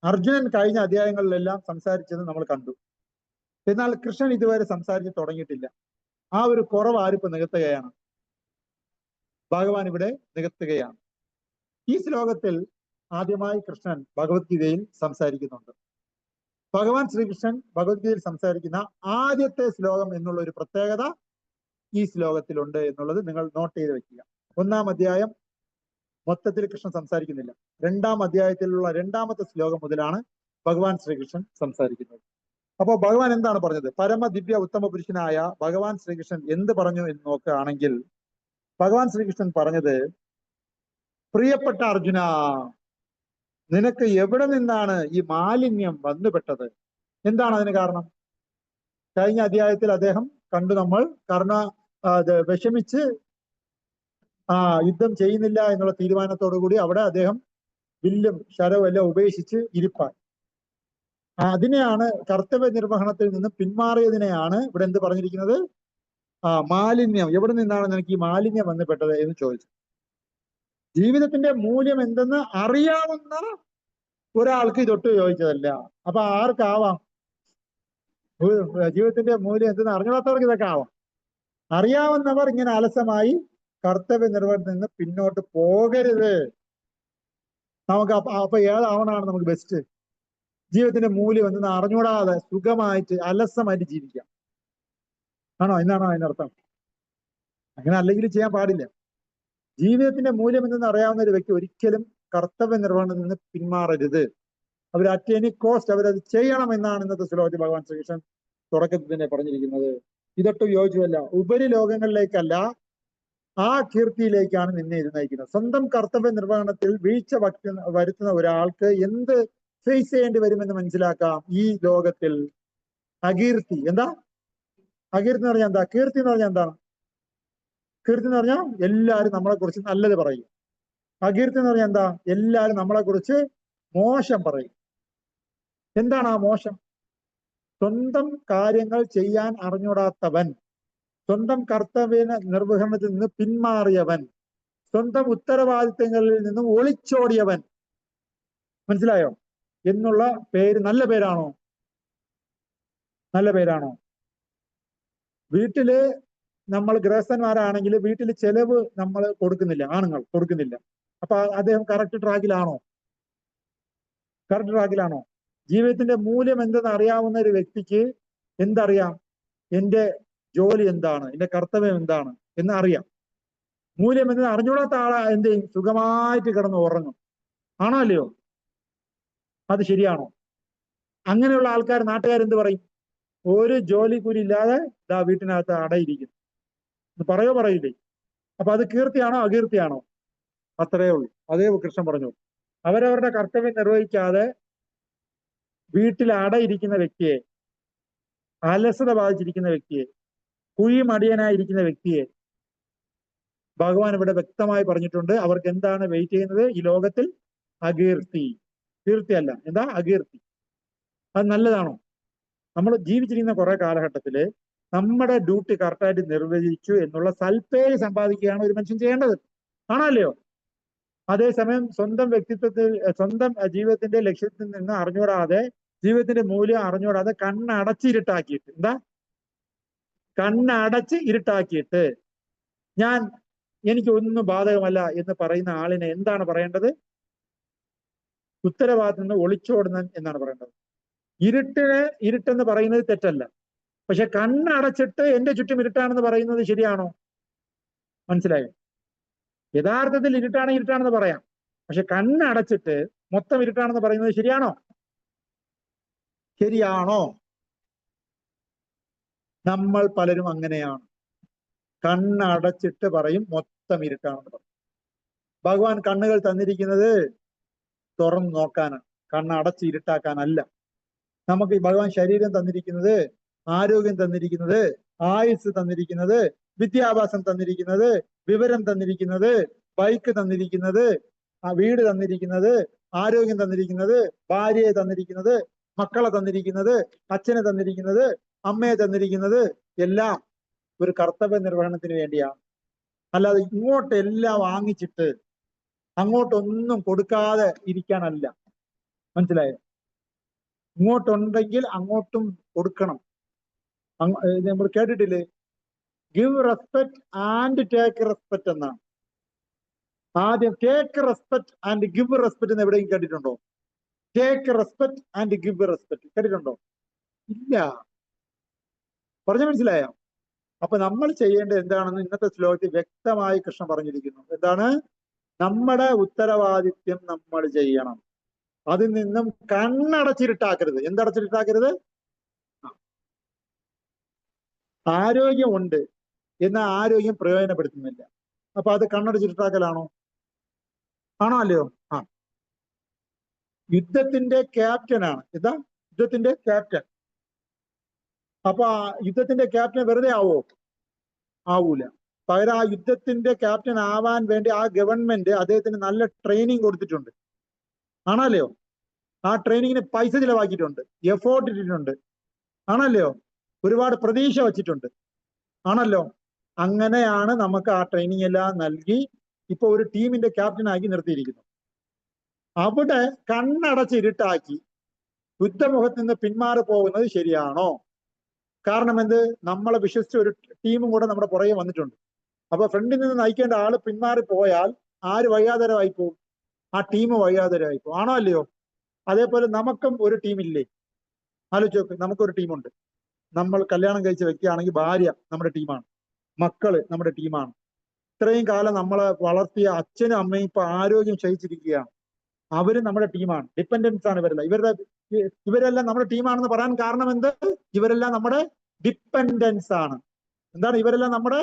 അർജുനൻ കഴിഞ്ഞ അധ്യായങ്ങളിലെല്ലാം സംസാരിച്ചത് നമ്മൾ കണ്ടു. എന്നാൽ കൃഷ്ണൻ ഇതുവരെ സംസാരിച്ച് തുടങ്ങിയിട്ടില്ല. ആ ഒരു കുറവ് ആരിപ്പ് നികത്തുകയാണ്, ഭഗവാൻ ഇവിടെ നികത്തുകയാണ്. ഈ ശ്ലോകത്തിൽ ആദ്യമായി കൃഷ്ണൻ ഭഗവത്ഗീതയിൽ സംസാരിക്കുന്നുണ്ട്. ഭഗവാൻ ശ്രീകൃഷ്ണൻ ഭഗവത്ഗീതയിൽ സംസാരിക്കുന്ന ആദ്യത്തെ ശ്ലോകം എന്നുള്ള ഒരു പ്രത്യേകത ഈ ശ്ലോകത്തിലുണ്ട് എന്നുള്ളത് നിങ്ങൾ നോട്ട് ചെയ്ത് വെക്കുക. 1-ാം അധ്യായം മൊത്തത്തിൽ കൃഷ്ണൻ സംസാരിക്കുന്നില്ല. 2-ാം അധ്യായത്തിലുള്ള 2-ാമത്തെ ശ്ലോകം മുതലാണ് ഭഗവാൻ ശ്രീകൃഷ്ണൻ സംസാരിക്കുന്നത്. അപ്പോൾ ഭഗവാൻ എന്താണ് പറഞ്ഞത്? പരമ ദിവ്യ ഉത്തമ പുരുഷനായ ഭഗവാൻ ശ്രീകൃഷ്ണൻ എന്ത് പറഞ്ഞു എന്ന് നോക്കുകയാണെങ്കിൽ, ഭഗവാൻ ശ്രീകൃഷ്ണൻ പറഞ്ഞത്, പ്രിയപ്പെട്ട അർജുന, നിനക്ക് എവിടെ നിന്നാണ് ഈ മാലിന്യം വന്നുപെട്ടത്? എന്താണ് അതിന് കാരണം? കഴിഞ്ഞ അധ്യായത്തിൽ അദ്ദേഹം കണ്ടു നമ്മൾ വിഷമിച്ച് യുദ്ധം ചെയ്യുന്നില്ല എന്നുള്ള തീരുമാനത്തോടു കൂടി അവിടെ അദ്ദേഹം വില്ലും ശരവും എല്ലാം ഉപേക്ഷിച്ച് ഇരിപ്പാൻ. അതിനെയാണ് കർത്തവ്യ നിർവഹണത്തിൽ നിന്ന് പിന്മാറിയതിനെയാണ് ഇവിടെ എന്ത് പറഞ്ഞിരിക്കുന്നത്? മാലിന്യം, എവിടെ നിന്നാണ് നിനക്ക് ഈ മാലിന്യം വന്നുപെട്ടത് എന്ന് ചോദിച്ചു. ജീവിതത്തിന്റെ മൂല്യം എന്തെന്ന് അറിയാവുന്ന ഒരാൾക്ക് ഇതൊട്ട് ചോദിച്ചതല്ല. അപ്പൊ ആർക്കാവാം? ജീവിതത്തിന്റെ മൂല്യം എന്തെന്ന് അറിഞ്ഞാത്തവർക്ക് ഇതൊക്കെ ആവാം. അറിയാവുന്നവർ ഇങ്ങനെ അലസമായി കർത്തവ്യ നിർവഹണത്തിൽ നിന്ന് പിന്നോട്ട് പോകരുത്. നമുക്ക് അപ്പൊ ഏതാവണമാണ് നമുക്ക് ബെസ്റ്റ്? ജീവിതത്തിന്റെ മൂല്യം എന്തെന്ന് അറിഞ്ഞൂടാതെ സുഖമായിട്ട് അലസമായിട്ട് ജീവിക്കാം ആണോ? എന്നാണോ അതിനർത്ഥം? അങ്ങനെ അല്ലെങ്കിൽ ചെയ്യാൻ പാടില്ല. ജീവിതത്തിന്റെ മൂല്യം എന്തെന്ന് അറിയാവുന്ന ഒരു വ്യക്തി ഒരിക്കലും കർത്തവ്യ നിർവഹണത്തിൽ നിന്ന് പിന്മാറരുത്. അവർ അറ്റ് എനി കോസ്റ്റ് അവരത് ചെയ്യണം എന്നാണ് ഇന്നത്തെ ശ്ലോകത്തിൽ ഭഗവാൻ ശ്രീകൃഷ്ണൻ തുടക്കത്തിൽ തന്നെ പറഞ്ഞിരിക്കുന്നത്. ഇതൊട്ടും യോജിച്ചതല്ല. ഉപരിലോകങ്ങളിലേക്കല്ല, ആ കീർത്തിയിലേക്കാണ് നിന്നെ ഇത് നയിക്കുന്നത്. സ്വന്തം കർത്തവ്യ നിർവഹണത്തിൽ വീഴ്ച വരുത്തുന്ന ഒരാൾക്ക് എന്ത് ഫേസ് ചെയ്യേണ്ടി വരുമെന്ന് മനസ്സിലാക്കാം. ഈ ലോകത്തിൽ അകീർത്തി. എന്താ അകീർത്തി എന്ന് പറഞ്ഞാൽ? എന്താ കീർത്തി എന്ന് പറഞ്ഞാൽ? എന്താണ് കീർത്തി എന്ന് പറഞ്ഞാൽ? എല്ലാവരും നമ്മളെ കുറിച്ച് നല്ലത് പറയും. അകീർത്തി എന്ന് പറഞ്ഞാൽ എന്താ? എല്ലാവരും നമ്മളെ കുറിച്ച് മോശം പറയും. എന്താണ് ആ മോശം? സ്വന്തം കാര്യങ്ങൾ ചെയ്യാൻ അറിഞ്ഞൂടാത്തവൻ, സ്വന്തം കർത്തവ്യ നിർവഹണത്തിൽ നിന്ന് പിന്മാറിയവൻ, സ്വന്തം ഉത്തരവാദിത്തങ്ങളിൽ നിന്നും ഒളിച്ചോടിയവൻ, മനസ്സിലായോ? എന്നുള്ള പേര് നല്ല പേരാണോ? നല്ല പേരാണോ? വീട്ടില് നമ്മൾ ഗൃഹസ്ഥന്മാരാണെങ്കിൽ വീട്ടിൽ ചെലവ് നമ്മൾ കൊടുക്കുന്നില്ല, ആണുങ്ങൾ കൊടുക്കുന്നില്ല. അപ്പൊ അദ്ദേഹം കറക്റ്റ് ട്രാക്കിലാണോ? കറക്റ്റ് ട്രാക്കിലാണോ? ജീവിതത്തിന്റെ മൂല്യം എന്തെന്ന് അറിയാവുന്ന ഒരു വ്യക്തിക്ക് എന്തറിയാം? എന്റെ ജോലി എന്താണ്, എന്റെ കർത്തവ്യം എന്താണ് എന്ന് അറിയാം. മൂല്യം എന്ന് അറിഞ്ഞൂടാത്ത ആളെ എന്ത് ചെയ്യും? സുഖമായിട്ട് കിടന്ന് ഉറങ്ങും. ആണോ അല്ലയോ? അത് ശരിയാണോ? അങ്ങനെയുള്ള ആൾക്കാർ നാട്ടുകാരെന്ത് പറയും? ഒരു ജോലി കൂലി ഇല്ലാതെ ഇതാ വീട്ടിനകത്ത് അടയിരിക്കും. പറയോ പറയില്ലേ? അപ്പൊ അത് കീർത്തിയാണോ അകീർത്തിയാണോ? അത്രയേ ഉള്ളൂ. അതേ കൃഷ്ണൻ പറഞ്ഞു. അവരവരുടെ കർത്തവ്യം നിർവഹിക്കാതെ വീട്ടിൽ അടയിരിക്കുന്ന വ്യക്തിയെ, അലസത ബാധിച്ചിരിക്കുന്ന വ്യക്തിയെ, കുഴിമടിയനായിരിക്കുന്ന വ്യക്തിയെ ഭഗവാൻ ഇവിടെ വ്യക്തമായി പറഞ്ഞിട്ടുണ്ട്. അവർക്ക് എന്താണ് വെയിറ്റ് ചെയ്യുന്നത് ഈ ലോകത്തിൽ? അകീർത്തി. കീർത്തിയല്ല. എന്താ? അകീർത്തി. അത് നല്ലതാണോ? നമ്മൾ ജീവിച്ചിരിക്കുന്ന കുറെ കാലഘട്ടത്തില് നമ്മുടെ ഡ്യൂട്ടി കറക്റ്റായിട്ട് നിർവഹിച്ചു എന്നുള്ള സൽപ്പേര് സമ്പാദിക്കുകയാണ് ഒരു മനുഷ്യൻ ചെയ്യേണ്ടത്. ആണല്ലയോ? അതേസമയം സ്വന്തം വ്യക്തിത്വത്തിൽ, സ്വന്തം ജീവിതത്തിന്റെ ലക്ഷ്യത്തിൽ നിന്ന് അറിഞ്ഞൂടാതെ, ജീവിതത്തിന്റെ മൂല്യം അറിഞ്ഞൂടാതെ കണ്ണടച്ച് ഇരുട്ടാക്കിയിട്ട്, എന്താ? കണ്ണടച്ച് ഇരുട്ടാക്കിയിട്ട് എനിക്ക് ഒന്നും ബാധകമല്ല എന്ന് പറയുന്ന ആളിനെ എന്താണ് പറയേണ്ടത്? ഉത്തരവാദിത്തത്തിൽ നിന്ന് ഒളിച്ചോടുന്ന എന്നാണ് പറയേണ്ടത്. ഇരുട്ടെന്ന് പറയുന്നത് തെറ്റല്ല. പക്ഷെ കണ്ണടച്ചിട്ട് എന്റെ ചുറ്റും ഇരുട്ടാണെന്ന് പറയുന്നത് ശരിയാണോ? മനസ്സിലായോ? യഥാർത്ഥത്തിൽ ഇരുട്ടാണെന്ന് പറയാം. പക്ഷെ കണ്ണടച്ചിട്ട് മൊത്തം ഇരുട്ടാണെന്ന് പറയുന്നത് ശരിയാണോ? ശരിയാണോ? നമ്മൾ പലരും അങ്ങനെയാണ്. കണ്ണടച്ചിട്ട് പറയും മൊത്തം ഇരുട്ടാണെന്ന് പറയും. ഭഗവാൻ കണ്ണുകൾ തന്നിരിക്കുന്നത് തുറന്നു നോക്കാനാണ്, കണ്ണടച്ച് ഇരുട്ടാക്കാനല്ല. നമുക്ക് ഭഗവാൻ ശരീരം തന്നിരിക്കുന്നത്, ആരോഗ്യം തന്നിരിക്കുന്നത്, ആയുസ് തന്നിരിക്കുന്നത്, വിദ്യാഭ്യാസം തന്നിരിക്കുന്നത്, വിവരം തന്നിരിക്കുന്നത്, ബൈക്ക് തന്നിരിക്കുന്നത്, വീട് തന്നിരിക്കുന്നത്, ആരോഗ്യം തന്നിരിക്കുന്നത്, ഭാര്യയെ തന്നിരിക്കുന്നത്, മക്കളെ തന്നിരിക്കുന്നത്, അച്ഛനെ തന്നിരിക്കുന്നത്, അമ്മയെ തന്നിരിക്കുന്നത് എല്ലാം ഒരു കർത്തവ്യ നിർവഹണത്തിന് വേണ്ടിയാണ്. അല്ലാതെ ഇങ്ങോട്ടെല്ലാം വാങ്ങിച്ചിട്ട് അങ്ങോട്ടൊന്നും കൊടുക്കാതെ ഇരിക്കാനല്ല. മനസ്സിലായോ? ഇങ്ങോട്ടുണ്ടെങ്കിൽ അങ്ങോട്ടും കൊടുക്കണം. നമ്മൾ കേട്ടിട്ടില്ലേ? Give respect and take respect എന്നാണ്. ആദ്യം take respect and give respect എന്ന് എവിടെയും കേട്ടിട്ടുണ്ടോ? Take respect and give respect കേട്ടിട്ടുണ്ടോ? ഇല്ല. പറഞ്ഞു മനസ്സിലായോ? അപ്പൊ നമ്മൾ ചെയ്യേണ്ടത് എന്താണെന്ന് ഇന്നത്തെ ശ്ലോകത്തിൽ വ്യക്തമായി കൃഷ്ണൻ പറഞ്ഞിരിക്കുന്നു. എന്താണ്? നമ്മുടെ ഉത്തരവാദിത്യം നമ്മൾ ചെയ്യണം. അതിൽ നിന്നും കണ്ണടച്ചിരുട്ടാക്കരുത്. എന്തടച്ചിരുട്ടാക്കരുത്? ആരോഗ്യമുണ്ട് എന്നാൽ ആരോഗ്യം പ്രയോജനപ്പെടുത്തുന്നില്ല. അപ്പൊ അത് കണ്ണടച്ചിരുട്ടാക്കലാണോ? ആണോ അല്ലയോ? യുദ്ധത്തിന്റെ ക്യാപ്റ്റനാണ്. ഇതാ യുദ്ധത്തിന്റെ ക്യാപ്റ്റൻ. അപ്പൊ ആ യുദ്ധത്തിന്റെ ക്യാപ്റ്റൻ വെറുതെ ആവൂല. പകരം ആ യുദ്ധത്തിന്റെ ക്യാപ്റ്റൻ ആവാൻ വേണ്ടി ആ ഗവൺമെന്റ് അദ്ദേഹത്തിന് നല്ല ട്രെയിനിങ് കൊടുത്തിട്ടുണ്ട്. ആണല്ലയോ? ആ ട്രെയിനിങ്ങിന് പൈസ ചിലവാക്കിയിട്ടുണ്ട്, എഫോർട്ട് ഇട്ടിട്ടുണ്ട്. ആണല്ലയോ? ഒരുപാട് പ്രതീക്ഷ വച്ചിട്ടുണ്ട്. ആണല്ലോ? അങ്ങനെയാണ് നമുക്ക് ആ ട്രെയിനിങ് എല്ലാം നൽകി ഇപ്പൊ ഒരു ടീമിന്റെ ക്യാപ്റ്റനാക്കി നിർത്തിയിരിക്കുന്നു. അവിടെ കണ്ണടച്ച് ഇരുട്ടാക്കി യുദ്ധമുഖത്ത് നിന്ന് പിന്മാറി പോകുന്നത് ശരിയാണോ? കാരണം എന്ത്? നമ്മളെ വിശ്വസിച്ച ഒരു ടീമും കൂടെ നമ്മുടെ പുറകെ വന്നിട്ടുണ്ട്. അപ്പൊ ഫ്രണ്ടിൽ നിന്ന് നയിക്കേണ്ട ആള് പിന്മാറി പോയാൽ ആര് വഴിയാതരമായി പോകും? ആ ടീം വഴിയാതരമായി പോകും. ആണോ അല്ലയോ? അതേപോലെ നമുക്കും ഒരു ടീമില്ലേ? ആലോചിച്ച് നോക്ക്. നമുക്കൊരു ടീമുണ്ട്. നമ്മൾ കല്യാണം കഴിച്ച വ്യക്തിയാണെങ്കിൽ ഭാര്യ നമ്മുടെ ടീമാണ്, മക്കള് നമ്മുടെ ടീമാണ്. ഇത്രയും കാലം നമ്മളെ വളർത്തിയ അച്ഛനും അമ്മയും ഇപ്പൊ ആരോഗ്യം ക്ഷയിച്ചിരിക്കുകയാണ്. അവരും നമ്മുടെ ടീമാണ്. ഡിപ്പെൻഡൻസ് ആണ് ഇവരെല്ലാം നമ്മുടെ ടീമാണെന്ന് പറയാൻ കാരണം എന്ത്? ഇവരെല്ലാം നമ്മുടെ ഡിപ്പെൻഡൻസ് ആണ്. എന്താണ്? ഇവരെല്ലാം നമ്മുടെ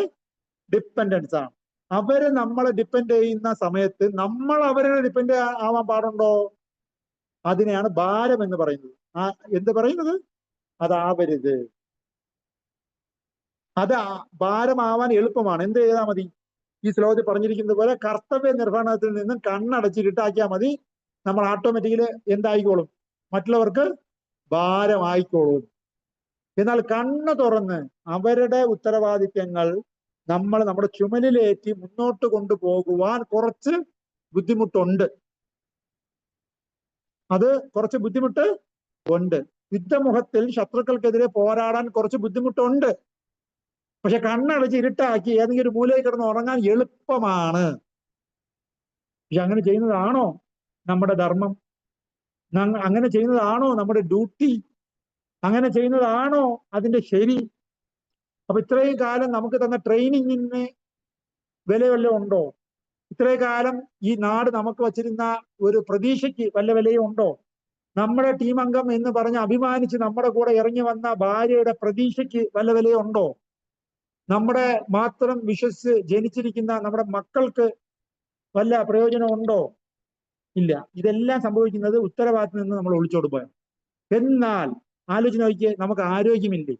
ഡിപ്പെൻഡൻസ് ആണ്. അവര് നമ്മളെ ഡിപ്പെൻഡ് ചെയ്യുന്ന സമയത്ത് നമ്മൾ അവരെ ഡിപ്പെൻഡ് ആവാൻ പാടുണ്ടോ? അതിനെയാണ് ഭാരം എന്ന് പറയുന്നത്. എന്ത് പറയുന്നത്? അതാവരുത്. അത് ഭാരമാവാൻ എളുപ്പമാണ്. എന്ത് ചെയ്താൽ മതി? ഈ ശ്ലോകത്തിൽ പറഞ്ഞിരിക്കുന്നത് പോലെ കർത്തവ്യ നിർവഹണത്തിൽ നിന്നും കണ്ണടച്ചിരുട്ടാക്കിയാൽ മതി. നമ്മൾ ഓട്ടോമാറ്റിക്കലി എന്തായിക്കോളും? മറ്റുള്ളവർക്ക് ഭാരമായിക്കോളും. എന്നാൽ കണ്ണ് തുറന്ന് അവരുടെ ഉത്തരവാദിത്യങ്ങൾ നമ്മൾ നമ്മുടെ ചുമലിലേറ്റി മുന്നോട്ട് കൊണ്ടുപോകുവാൻ കുറച്ച് ബുദ്ധിമുട്ടുണ്ട്. അത് കുറച്ച് ബുദ്ധിമുട്ട് ഉണ്ട്. യുദ്ധമുഖത്തിൽ ശത്രുക്കൾക്കെതിരെ പോരാടാൻ കുറച്ച് ബുദ്ധിമുട്ടുണ്ട്. പക്ഷെ കണ്ണടച്ച് ഇരുട്ടാക്കി ഏതെങ്കിലും ഒരു മൂലയിൽ കിടന്ന് ഉറങ്ങാൻ എളുപ്പമാണ്. പക്ഷെ അങ്ങനെ ചെയ്യുന്നതാണോ നമ്മുടെ ധർമ്മം? അങ്ങനെ ചെയ്യുന്നതാണോ നമ്മുടെ ഡ്യൂട്ടി? അങ്ങനെ ചെയ്യുന്നതാണോ അതിന്റെ ശരി? അപ്പൊ ഇത്രയും കാലം നമുക്ക് തന്ന ട്രെയിനിങ്ങിന് വില വല്ലതും ഉണ്ടോ? ഇത്രയും കാലം ഈ നാട് നമുക്ക് വച്ചിരുന്ന ഒരു പ്രതീക്ഷയ്ക്ക് വല്ല വിലയും ഉണ്ടോ? നമ്മുടെ ടീം അംഗം എന്ന് പറഞ്ഞ് അഭിമാനിച്ച് നമ്മുടെ കൂടെ ഇറങ്ങി വന്ന ഭാര്യയുടെ പ്രതീക്ഷയ്ക്ക് വല്ല വിലയും ഉണ്ടോ? നമ്മുടെ മാത്രം വിശ്വസിച്ച് ജനിച്ചിരിക്കുന്ന നമ്മുടെ മക്കൾക്ക് വല്ല പ്രയോജനം ഉണ്ടോ? ഇല്ല. ഇതെല്ലാം സംഭവിക്കുന്നത് ഉത്തരവാദിത്തത്തിൽ നിന്ന് നമ്മൾ ഒളിച്ചോട് പോയാൽ. എന്നാൽ ആലോചിച്ച് നോക്കിയേ, നമുക്ക് ആരോഗ്യമില്ലേ,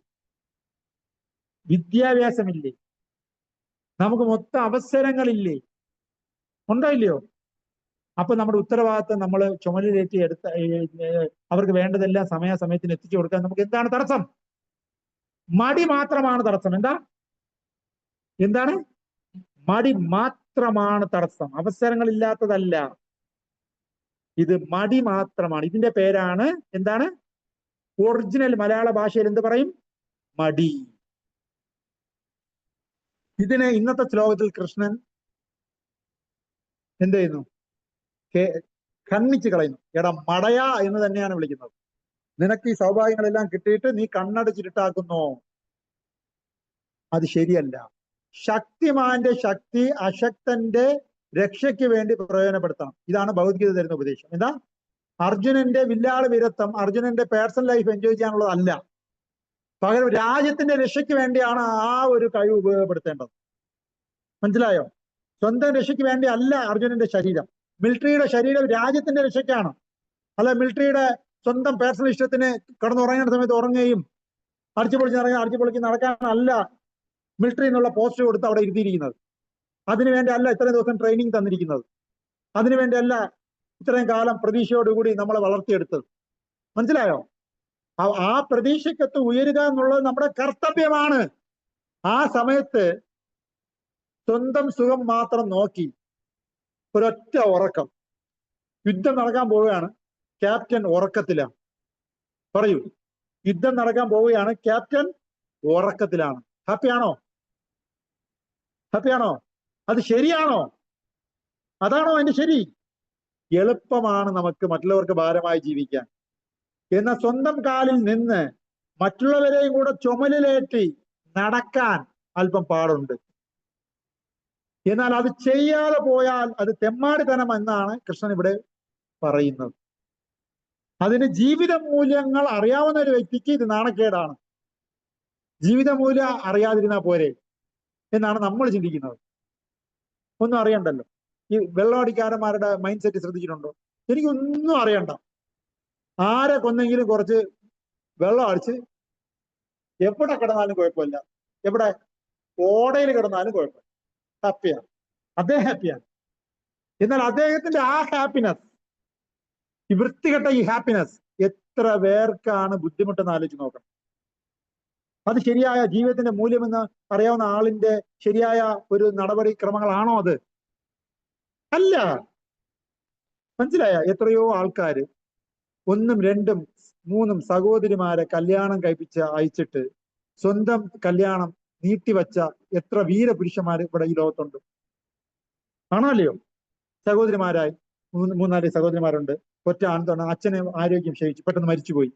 വിദ്യാഭ്യാസമില്ലേ, നമുക്ക് മൊത്തം അവസരങ്ങളില്ലേ? ഉണ്ടോ ഇല്ലയോ? അപ്പൊ നമ്മുടെ ഉത്തരവാദിത്തം നമ്മൾ ചുമലിലേറ്റി അവർക്ക് വേണ്ടതെല്ലാം സമയാസമയത്തിന് എത്തിച്ചു കൊടുക്കാൻ നമുക്ക് എന്താണ് തടസ്സം? മടി മാത്രമാണ് തടസ്സം. എന്താണ്? മടി മാത്രമാണ് തടസ്സം, അവസരങ്ങളില്ലാത്തതല്ല. ഇത് മടി മാത്രമാണ്. ഇതിന്റെ പേരാണ് എന്താണ്? ഒറിജിനൽ മലയാള ഭാഷയിൽ എന്ത് പറയും? മടി. ഇതിന് ഇന്നത്തെ ശ്ലോകത്തിൽ കൃഷ്ണൻ എന്ത് ചെയ്യുന്നു? ഖണ്ഡിച്ച് കളയുന്നു. എടാ മടയാ എന്ന് തന്നെയാണ് വിളിക്കുന്നത്. നിനക്ക് ഈ സൗഭാഗ്യങ്ങളെല്ലാം കിട്ടിയിട്ട് നീ കണ്ണടച്ചിട്ടാക്കുന്നോ? അത് ശരിയല്ല. ശക്തിമാന്റെ ശക്തി അശക്തന്റെ രക്ഷയ്ക്ക് വേണ്ടി പ്രയോജനപ്പെടുത്തണം. ഇതാണ് ഭഗവത്ഗീത തരുന്ന ഉപദേശം. എന്താ? അർജുനന്റെ വില്ലാള് വീരത്വം അർജുനന്റെ പേഴ്സണൽ ലൈഫ് എൻജോയ് ചെയ്യാനുള്ളതല്ല. പകരം രാജ്യത്തിന്റെ രക്ഷയ്ക്ക് വേണ്ടിയാണ് ആ ഒരു കഴിവ് ഉപയോഗപ്പെടുത്തേണ്ടത്. മനസ്സിലായോ? സ്വന്തം രക്ഷയ്ക്ക് വേണ്ടി അല്ല അർജുനന്റെ ശരീരം. മിലിറ്ററിയുടെ ശരീരം രാജ്യത്തിന്റെ രക്ഷയ്ക്കാണ്. അല്ല മിലിറ്ററിയുടെ സ്വന്തം പേഴ്സണൽ ഇഷ്ടത്തിന് കിടന്നുറങ്ങുന്ന സമയത്ത് ഉറങ്ങുകയും അടിച്ചു പൊളിച്ച് നടക്കാനല്ല മിലിറ്ററി എന്നുള്ള പോസ്റ്റ് കൊടുത്ത് അവിടെ ഇരുത്തിയിരിക്കുന്നത്. അതിനുവേണ്ടി അല്ല ഇത്രയും ദിവസം ട്രെയിനിങ് തന്നിരിക്കുന്നത്. അതിനുവേണ്ടി അല്ല ഇത്രയും കാലം പ്രതീക്ഷയോടുകൂടി നമ്മളെ വളർത്തിയെടുത്തത്. മനസ്സിലായോ? ആ പ്രതീക്ഷയ്ക്കത്ത് ഉയരുക എന്നുള്ളത് നമ്മുടെ കർത്തവ്യമാണ്. ആ സമയത്ത് സ്വന്തം സുഖം മാത്രം നോക്കി ഒരൊറ്റ ഉറക്കം. യുദ്ധം നടക്കാൻ പോവുകയാണ്, ക്യാപ്റ്റൻ ഉറക്കത്തിലാണ്. പറയൂ, യുദ്ധം നടക്കാൻ പോവുകയാണ്, ക്യാപ്റ്റൻ ഉറക്കത്തിലാണ്. ഹാപ്പിയാണോ? ഹാപ്പിയാണോ? അത് ശരിയാണോ? അതാണോ അതിന്റെ ശരി? എളുപ്പമാണ് നമുക്ക് മറ്റുള്ളവർക്ക് ഭാരമായി ജീവിക്കാൻ. എന്നാൽ സ്വന്തം കാലിൽ നിന്ന് മറ്റുള്ളവരെയും കൂടെ ചുമലിലേറ്റി നടക്കാൻ അല്പം പാടുണ്ട്. എന്നാൽ അത് ചെയ്യാതെ പോയാൽ അത് തെമ്മാടിത്തനം എന്നാണ് കൃഷ്ണൻ ഇവിടെ പറയുന്നത്. അതിന് ജീവിത മൂല്യങ്ങൾ അറിയാവുന്ന ഒരു വ്യക്തിക്ക് ഇത് നാണക്കേടാണ്. ജീവിത മൂല്യം അറിയാതിരുന്നാൽ പോരെ എന്നാണ് നമ്മൾ ചിന്തിക്കുന്നത്. ഒന്നും അറിയണ്ടല്ലോ. ഈ വെള്ളമടിക്കാരന്മാരുടെ മൈൻഡ് സെറ്റ് ശ്രദ്ധിച്ചിട്ടുണ്ടോ? എനിക്കൊന്നും അറിയണ്ട, ആരെ കൊന്നെങ്കിലും കുറച്ച് വെള്ളം അടിച്ച് എവിടെ കിടന്നാലും കുഴപ്പമില്ല, എവിടെ ഓടയിൽ കിടന്നാലും കുഴപ്പമില്ല, ഹാപ്പിയാണ്. അദ്ദേഹം ഹാപ്പിയാണ്. എന്നാൽ അദ്ദേഹത്തിന്റെ ആ ഹാപ്പിനെസ്, ഈ വൃത്തികെട്ട ഈ ഹാപ്പിനെസ് എത്ര പേർക്കാണ് ബുദ്ധിമുട്ടെന്ന് ആലോചിച്ച് നോക്കണം. അത് ശരിയായ ജീവിതത്തിന്റെ മൂല്യമെന്ന് അറിയാവുന്ന ആളിന്റെ ശരിയായ ഒരു നടപടിക്രമങ്ങളാണോ അത്? അല്ല. മനസ്സിലായ? എത്രയോ ആൾക്കാര് 1ഉം 2ഉം 3ഉം സഹോദരിമാരെ കല്യാണം കഴിപ്പിച്ച് അയച്ചിട്ട് സ്വന്തം കല്യാണം നീട്ടിവച്ച എത്ര വീരപുരുഷന്മാർ ഇവിടെ ഈ ലോകത്തുണ്ട്. ആണോ അല്ലയോ? സഹോദരിമാരായി 3-4 സഹോദരിമാരുണ്ട്. ഒറ്റ ആണെന്ന് അച്ഛന് ആരോഗ്യം ക്ഷയിച്ചു, പെട്ടെന്ന് മരിച്ചുപോയി.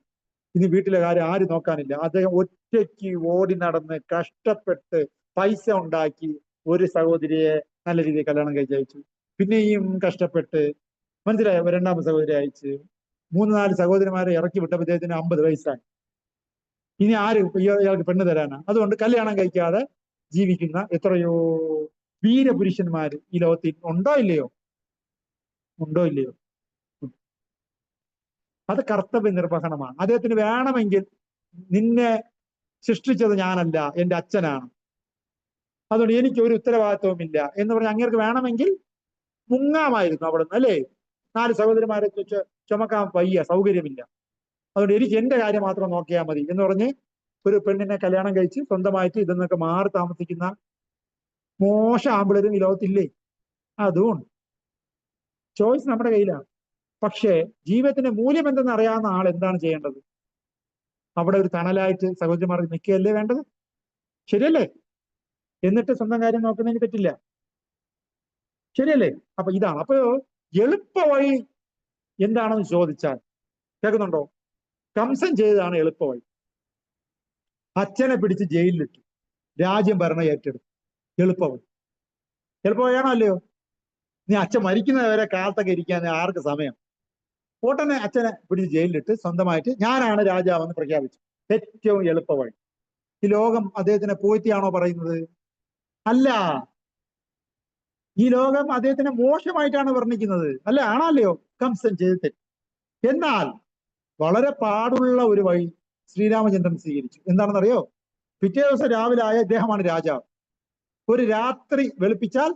ഇനി വീട്ടിലെ കാര്യം ആരും നോക്കാനില്ല. അദ്ദേഹം ഒറ്റയ്ക്ക് ഓടി നടന്ന് കഷ്ടപ്പെട്ട് പൈസ ഉണ്ടാക്കി ഒരു സഹോദരിയെ നല്ല രീതിയിൽ കല്യാണം കഴിച്ചയച്ചു. പിന്നെയും കഷ്ടപ്പെട്ട്, മനസ്സിലായോ, 2ാമത്തെ സഹോദരി അയച്ച് 3-4 സഹോദരിമാരെ ഇറക്കി വിട്ടപ്പോൾ ഇദ്ദേഹത്തിന് 50 വയസ്സായി. ഇനി ആര് ഇയാൾക്ക് പെണ്ണ് തരാനാ? അതുകൊണ്ട് കല്യാണം കഴിക്കാതെ ജീവിക്കുന്ന എത്രയോ വീരപുരുഷന്മാർ ഈ ലോകത്തിൽ ഉണ്ടോ ഇല്ലയോ? ഉണ്ടോ ഇല്ലയോ? അത് കർത്തവ്യ നിർവഹണമാണ്. അദ്ദേഹത്തിന് വേണമെങ്കിൽ നിന്നെ സൃഷ്ടിച്ചത് ഞാനല്ല, എന്റെ അച്ഛനാണ്, അതുകൊണ്ട് എനിക്ക് ഒരു ഉത്തരവാദിത്വമില്ല എന്ന് പറഞ്ഞ് അങ്ങേർക്ക് വേണമെങ്കിൽ മുങ്ങാമായിരുന്നു അവിടെ നിന്ന്, അല്ലേ? 4 സഹോദരിമാരെ ചുമക്കാൻ വയ്യ, സൗകര്യമില്ല, അതുകൊണ്ട് എനിക്ക് എന്റെ കാര്യം മാത്രം നോക്കിയാൽ മതി എന്ന് പറഞ്ഞ് ഒരു പെണ്ണിനെ കല്യാണം കഴിച്ച് സ്വന്തമായിട്ട് ഇതെന്നൊക്കെ മാറി താമസിക്കുന്ന മോശം ആമ്പിളരും ഈ ലോകത്തില്ലേ? അതുകൊണ്ട് ചോയ്സ് നമ്മുടെ കയ്യിലാണ്. പക്ഷേ ജീവിതത്തിന്റെ മൂല്യം എന്തെന്ന് അറിയാവുന്ന ആൾ എന്താണ് ചെയ്യേണ്ടത്? അവിടെ ഒരു തണലായിട്ട് സഹോദരിമാർക്ക് നിൽക്കുകയല്ലേ വേണ്ടത്? ശരിയല്ലേ? എന്നിട്ട് സ്വന്തം കാര്യം നോക്കുന്നതിന് പറ്റില്ല. ശരിയല്ലേ? അപ്പൊ ഇതാണ്. അപ്പൊ എളുപ്പ വഴി എന്താണെന്ന് ചോദിച്ചാൽ, കേൾക്കുന്നുണ്ടോ? കംസൻ ചെയ്തതാണ് എളുപ്പ വഴി. അച്ഛനെ പിടിച്ച് ജയിലിലിട്ടു, രാജ്യം ഭരണം ഏറ്റെടുത്തു. എളുപ്പ വഴി. എളുപ്പ വഴിയാണോ അല്ലയോ? നീ അച്ഛൻ മരിക്കുന്നവരെ കാലത്തൊക്കെ ഇരിക്കാൻ ആർക്ക് സമയം? ഉടനെ അച്ഛനെ പിടിച്ച് ജയിലിലിട്ട് സ്വന്തമായിട്ട് ഞാനാണ് രാജാവെന്ന് പ്രഖ്യാപിച്ചു. ഏറ്റവും എളുപ്പ വഴി. ഈ ലോകം അദ്ദേഹത്തിനെ പോറ്റിയാണോ പറയുന്നത്? അല്ല. ഈ ലോകം അദ്ദേഹത്തിനെ മോശമായിട്ടാണ് വർണ്ണിക്കുന്നത്. അല്ല, ആണല്ലയോ? കംസൻ ചെയ്ത് തെറ്റ്. എന്നാൽ വളരെ പാടുള്ള ഒരു വഴി ശ്രീരാമചന്ദ്രൻ സ്വീകരിച്ചു. എന്താണെന്നറിയോ? പിറ്റേ ദിവസം രാവിലെ ആയ ഇദ്ദേഹമാണ് രാജാവ്. ഒരു രാത്രി വെളുപ്പിച്ചാൽ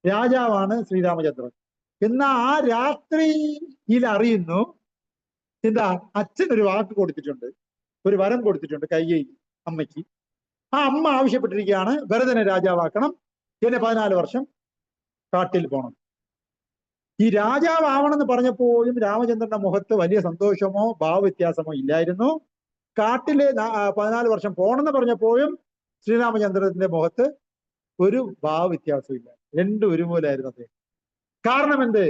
രാജാവാണ് ശ്രീരാമചന്ദ്രൻ. എന്നാൽ ആ രാത്രിയിൽ അറിയുന്നു എന്താ? അച്ഛൻ ഒരു വാക്ക് കൊടുത്തിട്ടുണ്ട്, ഒരു വരം കൊടുത്തിട്ടുണ്ട് കൈകേയി അമ്മയ്ക്ക്. ആ അമ്മ ആവശ്യപ്പെട്ടിരിക്കുകയാണ്, ഭരതനെ രാജാവാക്കണം, എന്നെ 14 വർഷം കാട്ടിൽ പോകണം. ഈ രാജാവാവണമെന്ന് പറഞ്ഞപ്പോഴും രാമചന്ദ്രന്റെ മുഖത്ത് വലിയ സന്തോഷമോ ഭാവവ്യത്യാസമോ ഇല്ലായിരുന്നു. കാട്ടില് 14 വർഷം പോകണമെന്ന് പറഞ്ഞപ്പോഴും ശ്രീരാമചന്ദ്രന്റെ മുഖത്ത് ഒരു ഭാവവ്യത്യാസവും ഇല്ല. രണ്ടും ഒരുപോലായിരുന്നു അദ്ദേഹം. കാരണം എന്ത്?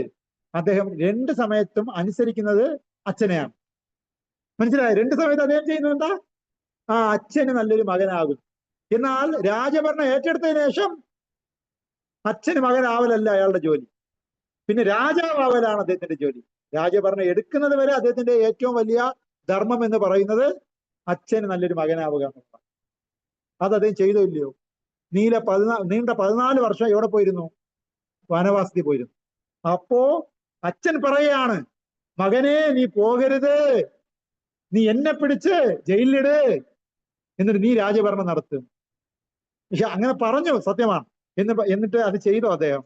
അദ്ദേഹം രണ്ട് സമയത്തും അനുസരിക്കുന്നത് അച്ഛനെയാണ്. മനസ്സിലായോ? രണ്ട് സമയത്ത് അദ്ദേഹം ചെയ്യുന്നത് എന്താ? ആ അച്ഛന് നല്ലൊരു മകനാകും. എന്നാൽ രാജഭരണം ഏറ്റെടുത്തതിനു ശേഷം അച്ഛന് മകനാവലല്ല അയാളുടെ ജോലി, പിന്നെ രാജാവാവലാണ് അദ്ദേഹത്തിന്റെ ജോലി. രാജഭരണം എടുക്കുന്നത് വരെ അദ്ദേഹത്തിന്റെ ഏറ്റവും വലിയ ധർമ്മം എന്ന് പറയുന്നത് അച്ഛന് നല്ലൊരു മകനാവുക എന്നുള്ളതാണ്. അത് അദ്ദേഹം ചെയ്തോ ഇല്ലയോ? നീണ്ട 14 വർഷം എവിടെ പോയിരുന്നു? വനവാസത്തിൽ പോയിരുന്നു. അപ്പോ അച്ഛൻ പറയാണ്, മകനെ നീ പോകരുത്, നീ എന്നെ പിടിച്ച് ജയിലിലിട്, എന്നിട്ട് നീ രാജഭരണം നടത്തും. പക്ഷെ അങ്ങനെ പറഞ്ഞു, സത്യമാണ്. എന്നിട്ട് അത് ചെയ്തോ അദ്ദേഹം?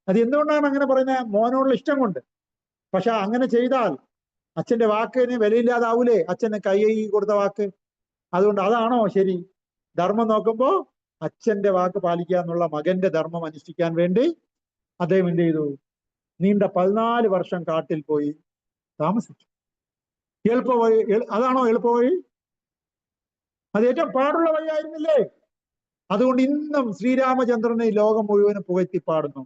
അത് എന്തുകൊണ്ടാണ് അങ്ങനെ പറയുന്നത്? മോനോടുള്ള ഇഷ്ടം കൊണ്ട്. പക്ഷെ അങ്ങനെ ചെയ്താൽ അച്ഛന്റെ വാക്കിന് വിലയില്ലാതാവൂലേ? അച്ഛന് കൈ കൊടുത്ത വാക്ക്. അതുകൊണ്ട് അതാണോ ശരി? ധർമ്മം നോക്കുമ്പോ അച്ഛന്റെ വാക്ക് പാലിക്കുക എന്നുള്ള മകന്റെ ധർമ്മം അനുഷ്ഠിക്കാൻ വേണ്ടി അദ്ദേഹം എന്ത് ചെയ്തു? നീണ്ട 14 വർഷം കാട്ടിൽ പോയി താമസിച്ചു. എളുപ്പ വഴി അതാണോ എളുപ്പ വഴി? അത് ഏറ്റവും പാടുള്ള വഴിയായിരുന്നില്ലേ? അതുകൊണ്ട് ഇന്നും ശ്രീരാമചന്ദ്രനെ ലോകം മുഴുവനും പുകഴ്ത്തി പാടുന്നു.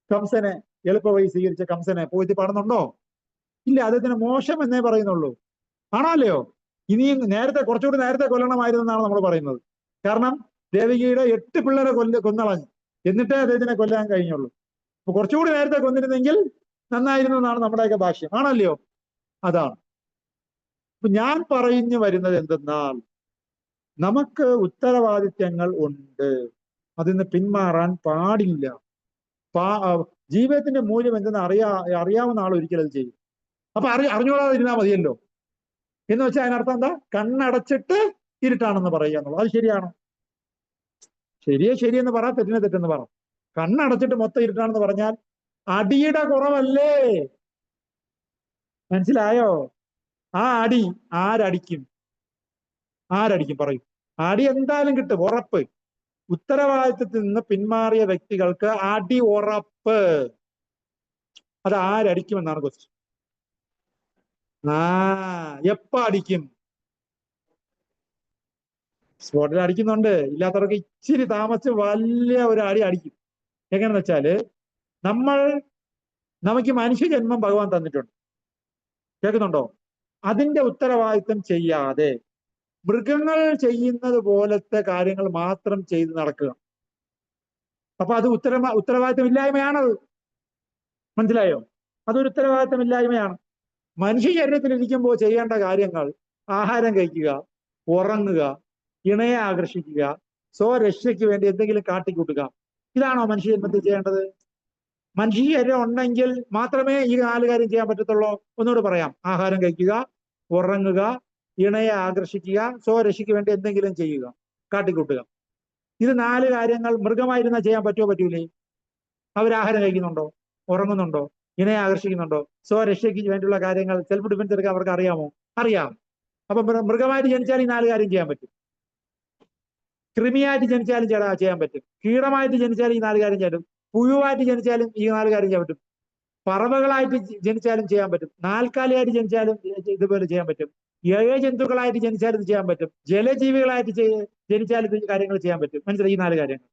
കംസനെ, എളുപ്പ വഴി സ്വീകരിച്ച കംസനെ പുകഴ്ത്തി പാടുന്നുണ്ടോ? ഇല്ല, അദ്ദേഹത്തിന് മോശം എന്നേ പറയുന്നുള്ളൂ. ആണല്ലയോ? ഇനിയും കുറച്ചുകൂടി നേരത്തെ കൊല്ലണമായിരുന്നു എന്നാണ് നമ്മൾ പറയുന്നത്. കാരണം ദേവകിയുടെ 8 പിള്ളേരെ കൊന്നളഞ്ഞു, എന്നിട്ടേ അദ്ദേഹത്തിനെ കൊല്ലാൻ കഴിഞ്ഞുള്ളൂ. അപ്പൊ കുറച്ചുകൂടി നേരത്തെ കൊന്നിരുന്നെങ്കിൽ നന്നായിരുന്നു എന്നാണ് നമ്മുടെയൊക്കെ ഭാഷ്യം. ആണല്ലയോ? അതാണ്. അപ്പൊ ഞാൻ പറഞ്ഞു വരുന്നത് എന്തെന്നാൽ, നമുക്ക് ഉത്തരവാദിത്യങ്ങൾ ഉണ്ട്, അതിന്ന് പിന്മാറാൻ പാടില്ല. ജീവിതത്തിന്റെ മൂല്യം എന്തെന്ന് അറിയാവുന്ന ആൾ ഒരിക്കലും അത് ചെയ്യും. അപ്പൊ അറിഞ്ഞുകൂടാതെ ഇരുന്നാൽ മതിയല്ലോ എന്ന് വെച്ചാൽ അതിനർത്ഥം എന്താ? കണ്ണടച്ചിട്ട് ഇരുട്ടാണെന്ന് പറയുക എന്നുള്ളത്. അത് ശരിയാണോ? ശരിയെന്ന് പറ, തെറ്റെന്ന് പറ. കണ്ണടച്ചിട്ട് മൊത്തം ഇരുട്ടാണെന്ന് പറഞ്ഞാൽ അടിയുടെ കുറവല്ലേ? മനസ്സിലായോ? ആ അടി ആരടിക്കും പറയും. അടി എന്തായാലും കിട്ടും, ഉറപ്പ്. ഉത്തരവാദിത്വത്തിൽ നിന്ന് പിന്മാറിയ വ്യക്തികൾക്ക് അടി ഉറപ്പ്. അത് ആരടിക്കുമെന്നാണ് ക്വസ്റ്റ്യൻ. എപ്പ അടിക്കും? സ്പോട്ടിൽ അടിക്കുന്നുണ്ട്. ഇല്ലാത്തവർക്ക് ഇച്ചിരി താമസിച്ച് വലിയ ഒരു അടി അടിക്കും. എങ്ങനെയെന്ന് വെച്ചാല്, നമുക്ക് മനുഷ്യജന്മം ഭഗവാൻ തന്നിട്ടുണ്ട്, കേൾക്കുന്നുണ്ടോ? അതിന്റെ ഉത്തരവാദിത്വം ചെയ്യാതെ മൃഗങ്ങൾ ചെയ്യുന്നത് പോലത്തെ കാര്യങ്ങൾ മാത്രം ചെയ്ത് നടക്കുക. അപ്പൊ അത് ഉത്തരവാദിത്വമില്ലായ്മയാണത്. മനസ്സിലായോ? അതൊരു ഉത്തരവാദിത്വമില്ലായ്മയാണ്. മനുഷ്യ ശരീരത്തിലിരിക്കുമ്പോൾ ചെയ്യേണ്ട കാര്യങ്ങൾ ആഹാരം കഴിക്കുക, ഉറങ്ങുക, ഇണയെ ആകർഷിക്കുക, സ്വരക്ഷയ്ക്ക് വേണ്ടി എന്തെങ്കിലും കാട്ടിക്കൂട്ടുക. ഇതാണോ മനുഷ്യ ജന്മത്തിൽ ചെയ്യേണ്ടത്? മനുഷ്യ ശരീരം ഉണ്ടെങ്കിൽ മാത്രമേ ഈ 4 കാര്യം ചെയ്യാൻ പറ്റത്തുള്ളൂ. ഒന്നുകൂടെ പറയാം: ആഹാരം കഴിക്കുക, ഉറങ്ങുക, ഇണയെ ആകർഷിക്കുക, സ്വരക്ഷയ്ക്ക് വേണ്ടി എന്തെങ്കിലും ചെയ്യുക, കാട്ടിക്കൂട്ടുക. ഇത് 4 കാര്യങ്ങൾ മൃഗമായിരുന്നാൽ ചെയ്യാൻ പറ്റുമോ? പറ്റൂലേ? അവരാഹാരം കഴിക്കുന്നുണ്ടോ? ഉറങ്ങുന്നുണ്ടോ? ഇണയെ ആകർഷിക്കുന്നുണ്ടോ? സ്വരക്ഷയ്ക്ക് വേണ്ടിയുള്ള കാര്യങ്ങൾ, സെൽഫ് ഡിഫൻസ് എടുക്കാൻ അവർക്ക് അറിയാമോ? അറിയാം. അപ്പൊ മൃഗമായിട്ട് ജനിച്ചാൽ ഈ 4 കാര്യം ചെയ്യാൻ പറ്റും. കൃമിയായിട്ട് ജനിച്ചാലും ചെയ്യാൻ പറ്റും. കീടമായിട്ട് ജനിച്ചാലും ഈ 4 കാര്യം ചെയ്യാൻ പറ്റും. പുഴുവായിട്ട് ജനിച്ചാലും ഈ 4 കാര്യം ചെയ്യാൻ പറ്റും. പറവകളായിട്ട് ജനിച്ചാലും ചെയ്യാൻ പറ്റും, നാൽക്കാലിയായിട്ട് ജനിച്ചാലും ഇതുപോലെ ചെയ്യാൻ പറ്റും, ജന്തുക്കളായിട്ട് ജനിച്ചാലും ഇത് ചെയ്യാൻ പറ്റും, ജലജീവികളായിട്ട് ജനിച്ചാലും ഇത് കാര്യങ്ങൾ ചെയ്യാൻ പറ്റും. മനസ്സിലായി? ഈ 4 കാര്യങ്ങൾ.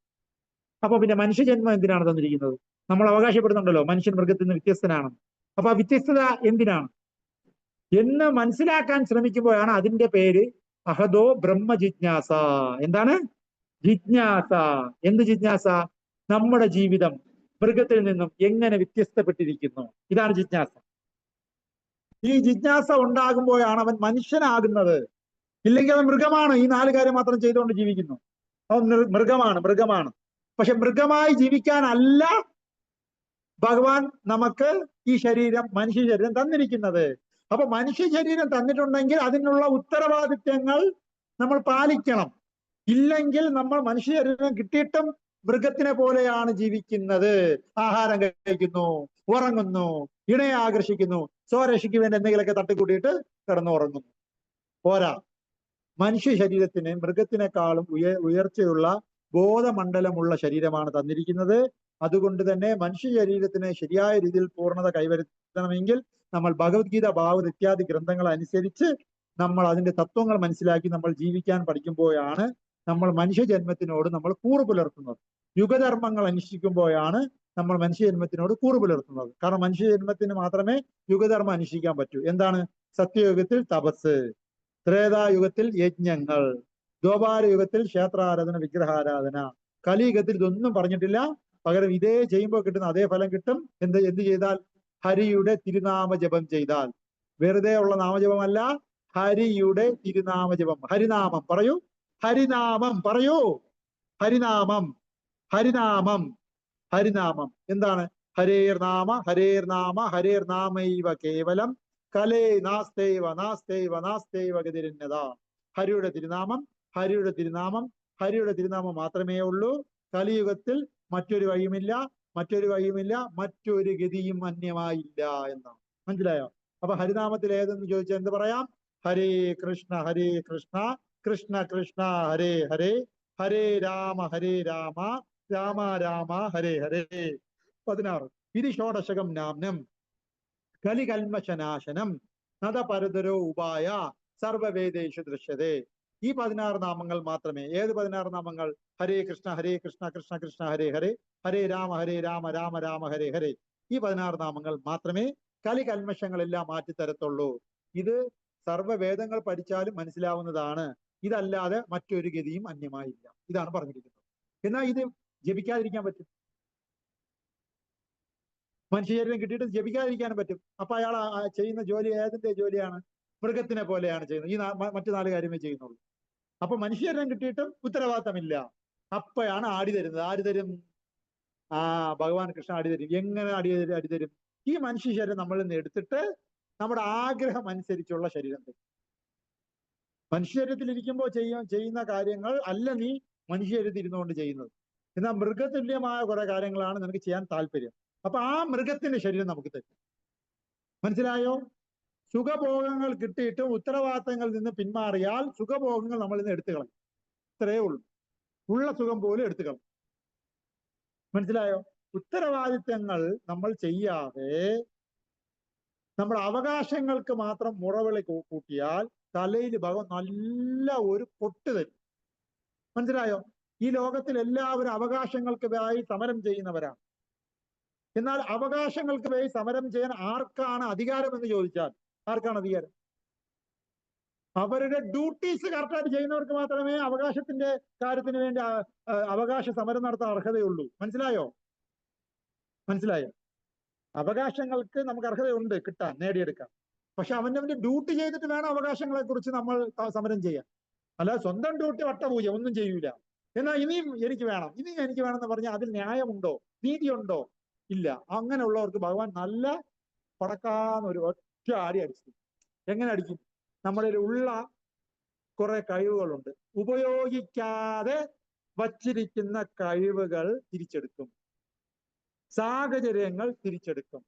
അപ്പൊ പിന്നെ മനുഷ്യജന്മം എന്തിനാണ് തന്നിരിക്കുന്നത്? നമ്മൾ അവകാശപ്പെടുന്നുണ്ടല്ലോ മനുഷ്യൻ മൃഗത്തിൽ നിന്ന് വ്യത്യസ്തനാണ്. അപ്പൊ ആ വ്യത്യസ്തത എന്തിനാണ് എന്ന് മനസ്സിലാക്കാൻ ശ്രമിക്കുമ്പോഴാണ് അതിന്റെ പേര് അഹദോ ബ്രഹ്മ ജിജ്ഞാസ. എന്താണ് ജിജ്ഞാസ? എന്ത് ജിജ്ഞാസ? നമ്മുടെ ജീവിതം മൃഗത്തിൽ നിന്നും എങ്ങനെ വ്യത്യസ്തപ്പെട്ടിരിക്കുന്നു, ഇതാണ് ജിജ്ഞാസ. ഈ ജിജ്ഞാസ ഉണ്ടാകുമ്പോഴാണ് അവൻ മനുഷ്യനാകുന്നത്. ഇല്ലെങ്കിൽ അവൻ മൃഗമാണ്, ഈ 4 കാര്യം മാത്രം ചെയ്തുകൊണ്ട് ജീവിക്കുന്നു. അവൻ മൃഗമാണ്. പക്ഷെ മൃഗമായി ജീവിക്കാനല്ല ഭഗവാൻ നമുക്ക് ഈ ശരീരം, മനുഷ്യ ശരീരം തന്നിരിക്കുന്നത്. അപ്പൊ മനുഷ്യ ശരീരം തന്നിട്ടുണ്ടെങ്കിൽ അതിനുള്ള ഉത്തരവാദിത്വങ്ങൾ നമ്മൾ പാലിക്കണം. ഇല്ലെങ്കിൽ നമ്മൾ മനുഷ്യ ശരീരം കിട്ടിയിട്ടും മൃഗത്തിനെ പോലെയാണ് ജീവിക്കുന്നത്. ആഹാരം കഴിക്കുന്നു, ഉറങ്ങുന്നു, ഇണയെ ആകർഷിക്കുന്നു, സ്വരക്ഷയ്ക്ക് വേണ്ടി എന്തെങ്കിലുമൊക്കെ തട്ടിക്കൂട്ടിയിട്ട് കിടന്നുറങ്ങുന്നു. പോരാ, മനുഷ്യ ശരീരത്തിന് മൃഗത്തിനേക്കാളും ഉയർച്ചയുള്ള ബോധമണ്ഡലമുള്ള ശരീരമാണ് തന്നിരിക്കുന്നത്. അതുകൊണ്ട് തന്നെ മനുഷ്യ ശരീരത്തിന് ശരിയായ രീതിയിൽ പൂർണ്ണത കൈവരുത്തണമെങ്കിൽ നമ്മൾ ഭഗവത്ഗീത, ഭാഗവത് ഇത്യാദി ഗ്രന്ഥങ്ങൾ അനുസരിച്ച് നമ്മൾ അതിന്റെ തത്വങ്ങൾ മനസ്സിലാക്കി നമ്മൾ ജീവിക്കാൻ പഠിക്കുമ്പോഴാണ് നമ്മൾ മനുഷ്യജന്മത്തിനോട് നമ്മൾ കൂറ് പുലർത്തുന്നത്. യുഗധർമ്മങ്ങൾ അനുഷ്ഠിക്കുമ്പോഴാണ് നമ്മൾ മനുഷ്യജന്മത്തിനോട് കൂറ് പുലർത്തുന്നത്. കാരണം മനുഷ്യജന്മത്തിന് മാത്രമേ യുഗധർമ്മം അനുഷ്ഠിക്കാൻ പറ്റൂ. എന്താണ്? സത്യയുഗത്തിൽ തപസ്, ത്രേതായുഗത്തിൽ യജ്ഞങ്ങൾ, ദ്വാപാരയുഗത്തിൽ ക്ഷേത്രാരാധന, വിഗ്രഹാരാധന. കലിയുഗത്തിൽ ഇതൊന്നും പറഞ്ഞിട്ടില്ല. പകരം ഇതേ ചെയ്യുമ്പോൾ കിട്ടുന്ന അതേ ഫലം കിട്ടും. എന്ത് ചെയ്താൽ? ഹരിയുടെ തിരുനാമ ജപം ചെയ്താൽ. വെറുതെ ഉള്ള നാമജപമല്ല, ഹരിയുടെ തിരുനാമ ജപം. ഹരിനാമം പറയൂ, ഹരിനാമം പറയൂ, ഹരിനാമം, ഹരിനാമം, ഹരിനാമം. എന്താണ്? ഹരേർനാമ ഹരേർനാമ ഹരേർനാമൈവ കേവലം കലേ നാസ്തൈവ നാസ്തൈവ നാസ്തൈവ ഗതിരന്യത. ഹരിയുടെ തിരുനാമം, ഹരിയുടെ തിരുനാമം, ഹരിയുടെ തിരുനാമം മാത്രമേ ഉള്ളൂ. കലിയുഗത്തിൽ മറ്റൊരു വഴിയുമില്ല, മറ്റൊരു വഴിയുമില്ല, മറ്റൊരു ഗതിയും അന്യമായില്ല എന്നാണ്. മനസ്സിലായോ? അപ്പൊ ഹരിനാമത്തിൽ ഏതെന്ന് ചോദിച്ചാൽ എന്ത് പറയാം? ഹരേ കൃഷ്ണ കൃഷ്ണ കൃഷ്ണ ഹരേ ഹരേ, ഹരേ രാമ രാമ രാമ ഹരേ ഹരേ. 16 ഇത് ഷോഡശകം നാമ്നം കലികൽമശനാശനം നദപരതരോ ഉപായ സർവവേദേഷു ദൃശ്യതേ. ഈ 16 നാമങ്ങൾ മാത്രമേ. ഏത് 16 നാമങ്ങൾ? ഹരേ കൃഷ്ണ കൃഷ്ണ കൃഷ്ണ ഹരേ ഹരേ, ഹരേ രാമ രാമ രാമ ഹരേ ഹരേ. ഈ 16 നാമങ്ങൾ മാത്രമേ കലികൽമഷങ്ങളെല്ലാം മാറ്റിത്തരത്തുള്ളൂ. ഇത് സർവ്വവേദങ്ങൾ പഠിച്ചാലും മനസ്സിലാവുന്നതാണ്. ഇതല്ലാതെ മറ്റൊരു ഗതിയും അന്യമായില്ല. ഇതാണ് പറഞ്ഞിരിക്കുന്നത്. എന്നാൽ ഇത് ജപിക്കാതിരിക്കാൻ പറ്റും. മനുഷ്യശരീരം കിട്ടിയിട്ട് ജപിക്കാതിരിക്കാനും പറ്റും. അപ്പൊ അയാൾ ചെയ്യുന്ന ജോലി ഏതിന്റെ ജോലിയാണ്? മൃഗത്തിനെ പോലെയാണ് ചെയ്യുന്നത്. ഈ മറ്റു 4 കാര്യമേ ചെയ്യുന്നുള്ളൂ. അപ്പൊ മനുഷ്യശരീരം കിട്ടിയിട്ടും ഉത്തരവാദിത്തമില്ല. അപ്പോഴാണ് ആടി തരുന്നത്. ആര് തരും? ഭഗവാൻ കൃഷ്ണ ആടി തരും. എങ്ങനെ അടി തരും? ഈ മനുഷ്യ ശരീരം നമ്മളിൽ നിന്ന് എടുത്തിട്ട് നമ്മുടെ ആഗ്രഹം അനുസരിച്ചുള്ള ശരീരം തരും. മനുഷ്യ ശരീരത്തിൽ ഇരിക്കുമ്പോൾ ചെയ്യുന്ന കാര്യങ്ങൾ അല്ല നീ മനുഷ്യ ശരീരത്തിൽ ഇരുന്നുകൊണ്ട് ചെയ്യുന്നത്. എന്നാൽ മൃഗതുല്യമായ കുറെ കാര്യങ്ങളാണ് നിനക്ക് ചെയ്യാൻ താല്പര്യം. അപ്പൊ ആ മൃഗത്തിന്റെ ശരീരം നമുക്ക് തരും. മനസ്സിലായോ? സുഖഭോഗങ്ങൾ കിട്ടിയിട്ട് ഉത്തരവാദിത്തങ്ങളിൽ നിന്ന് പിന്മാറിയാൽ സുഖഭോഗങ്ങൾ നമ്മളിൽ നിന്ന് എടുത്തു കളയും. ഇത്രയേ ഉള്ളൂ. ഉള്ള സുഖം പോലും എടുത്തു കളയും. മനസ്സിലായോ? ഉത്തരവാദിത്തങ്ങൾ നമ്മൾ ചെയ്യാതെ നമ്മുടെ അവകാശങ്ങൾക്ക് മാത്രം മുറവിളി കൂട്ടിയാൽ തലയിൽ ഭഗവാൻ നല്ല ഒരു പൊട്ട് തരും. മനസ്സിലായോ? ഈ ലോകത്തിൽ എല്ലാവരും അവകാശങ്ങൾക്ക് വേണ്ടി സമരം ചെയ്യുന്നവരാണ്. എന്നാൽ അവകാശങ്ങൾക്ക് വേണ്ടി സമരം ചെയ്യാൻ ആർക്കാണ് അധികാരം എന്ന് ചോദിച്ചാൽ ആർക്കാണ് അധികാരം? അവരുടെ ഡ്യൂട്ടീസ് കറക്റ്റായിട്ട് ചെയ്യുന്നവർക്ക് മാത്രമേ അവകാശത്തിന്റെ കാര്യത്തിന് വേണ്ടി അവകാശ സമരം നടത്താൻ അർഹതയുള്ളൂ. മനസ്സിലായോ? അവകാശങ്ങൾക്ക് നമുക്ക് അർഹതയുണ്ട് കിട്ടാൻ, നേടിയെടുക്കാൻ. പക്ഷെ അവന്റെ ഡ്യൂട്ടി ചെയ്തിട്ട് വേണം അവകാശങ്ങളെ കുറിച്ച് നമ്മൾ സമരം ചെയ്യാൻ. അല്ലാതെ സ്വന്തം ഡ്യൂട്ടി വട്ടപൂജ ഒന്നും ചെയ്യൂല. എന്നാൽ ഇനിയും എനിക്ക് വേണം എന്ന് പറഞ്ഞാൽ അതിൽ ന്യായമുണ്ടോ, നീതിയുണ്ടോ? ഇല്ല. അങ്ങനെയുള്ളവർക്ക് ഭഗവാൻ നല്ല പടക്കാന്നൊരു ഒറ്റ അടിച്ചു. എങ്ങനെ അടിക്കും? നമ്മളിൽ ഉള്ള കുറെ കഴിവുകളുണ്ട്, ഉപയോഗിക്കാതെ വച്ചിരിക്കുന്ന കഴിവുകൾ തിരിച്ചെടുക്കും, സാഹചര്യങ്ങൾ തിരിച്ചെടുക്കും,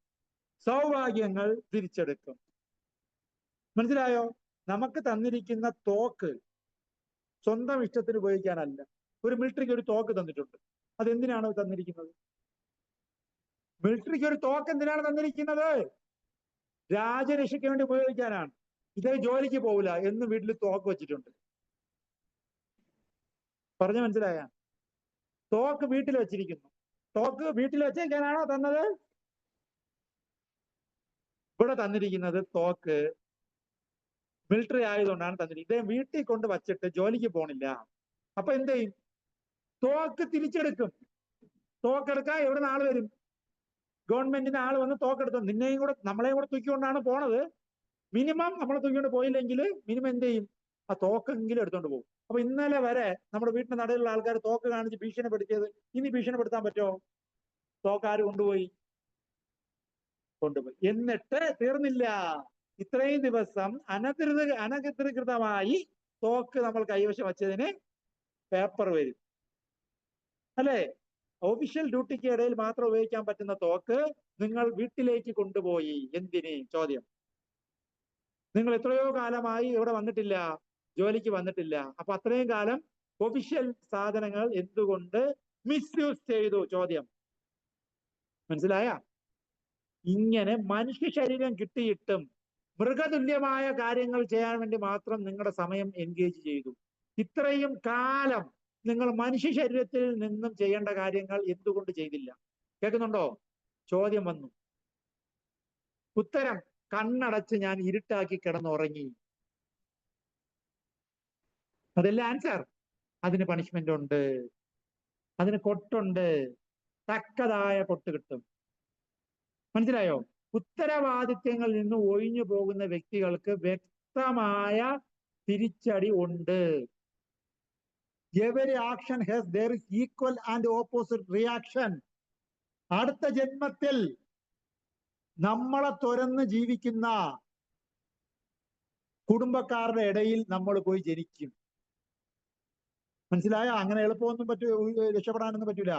സൗഭാഗ്യങ്ങൾ തിരിച്ചെടുക്കും. മനസ്സിലായോ? നമുക്ക് തന്നിരിക്കുന്ന തോക്ക് സ്വന്തം ഇഷ്ടത്തിന് ഉപയോഗിക്കാനല്ല. ഒരു മിലിറ്ററിക്ക് ഒരു തോക്ക് തന്നിട്ടുണ്ട്. അതെന്തിനാണ് തന്നിരിക്കുന്നത്? മിലിറ്ററിക്ക് ഒരു തോക്ക് എന്തിനാണ് തന്നിരിക്കുന്നത്? രാജ്യരക്ഷയ്ക്ക് വേണ്ടി ഉപയോഗിക്കാനാണ്. ഇതേ ജോലിക്ക് പോകില്ല എന്ന് വീട്ടിൽ തോക്ക് വെച്ചിട്ടുണ്ട്. പറഞ്ഞു മനസ്സിലായ? തോക്ക് വീട്ടിൽ വെച്ചിരിക്കുന്നു. തോക്ക് വീട്ടിൽ വെച്ചേക്കാനാണോ തന്നത്? ഇവിടെ തന്നിരിക്കുന്നത് തോക്ക് മിലിറ്ററി ആയതുകൊണ്ടാണ് തന്നിരിക്കുന്നത്. ഇതേ വീട്ടിൽ കൊണ്ട് വച്ചിട്ട് ജോലിക്ക് പോണില്ല. അപ്പൊ എന്ത് ചെയ്യും? തോക്ക് തിരിച്ചെടുക്കും. തോക്കെടുക്കാൻ എവിടെ നിന്ന് ആള് വരും? ഗവൺമെന്റിന് ആള് വന്ന് തോക്കെടുത്തു. നിന്നെയും കൂടെ നമ്മളെയും കൂടെ തൂക്കിക്കൊണ്ടാണ് പോണത്. മിനിമം നമ്മളെ തൂക്കിക്കൊണ്ട് പോയില്ലെങ്കിൽ മിനിമം എന്ത് ചെയ്യും? ആ തോക്കെങ്കിലും എടുത്തോണ്ട് പോകും. അപ്പൊ ഇന്നലെ വരെ നമ്മുടെ വീട്ടിന്റെ നടുവിലുള്ള ആൾക്കാർ തോക്ക് കാണിച്ച് ഭീഷണിപ്പെടുത്തിയത് ഇനി ഭീഷണിപ്പെടുത്താൻ പറ്റുമോ? തോക്കാര് കൊണ്ടുപോയി. എന്നിട്ട് തീർന്നില്ല. ഇത്രയും ദിവസം അനധികൃതമായി തോക്ക് നമ്മൾ കൈവശം വച്ചതിന് പേപ്പർ വരും, അല്ലെ? ഒഫീഷ്യൽ ഡ്യൂട്ടിക്ക് ഇടയിൽ മാത്രം ഉപയോഗിക്കാൻ പറ്റുന്ന തോക്ക് നിങ്ങൾ വീട്ടിലേക്ക് കൊണ്ടുപോയി. എന്തിന്? ചോദ്യം. നിങ്ങൾ എത്രയോ കാലമായി ഇവിടെ വന്നിട്ടില്ല, ജോലിക്ക് വന്നിട്ടില്ല. അപ്പൊ അത്രയും കാലം ഒഫീഷ്യൽ സാധനങ്ങൾ എന്തുകൊണ്ട് മിസ്യൂസ് ചെയ്തു? ചോദ്യം. മനസ്സിലായ? ഇങ്ങനെ മനുഷ്യ ശരീരം കിട്ടിയിട്ടും മൃഗതുല്യമായ കാര്യങ്ങൾ ചെയ്യാൻ വേണ്ടി മാത്രം നിങ്ങളുടെ സമയം എൻഗേജ് ചെയ്തു. ഇത്രയും കാലം നിങ്ങൾ മനുഷ്യ ശരീരത്തിൽ നിന്നും ചെയ്യേണ്ട കാര്യങ്ങൾ എന്തുകൊണ്ട് ചെയ്തില്ല? കേൾക്കുന്നുണ്ടോ? ചോദ്യം വന്നു. ഉത്തരം: കണ്ണടച്ച് ഞാൻ ഇരുട്ടാക്കി കിടന്നുറങ്ങി. അതല്ല ആൻസർ. അതിന് പണിഷ്മെന്റ് ഉണ്ട്, അതിന് കൊട്ടുണ്ട്, തക്കതായ കൊട്ട് കിട്ടും. മനസ്സിലായോ? ഉത്തരവാദിത്യങ്ങളിൽ നിന്ന് ഒഴിഞ്ഞു പോകുന്ന വ്യക്തികൾക്ക് വ്യക്തമായ തിരിച്ചടി ഉണ്ട്. Every action has their is equal and opposite reaction. അടുത്ത ജന്മത്തിൽ നമ്മളെ തുറന്ന് ജീവിക്കുന്ന കുടുംബക്കാരുടെ ഇടയിൽ നമ്മൾ പോയി ജനിക്കും. മനസ്സിലായ? അങ്ങനെ എളുപ്പമൊന്നും രക്ഷപ്പെടാനൊന്നും പറ്റൂല.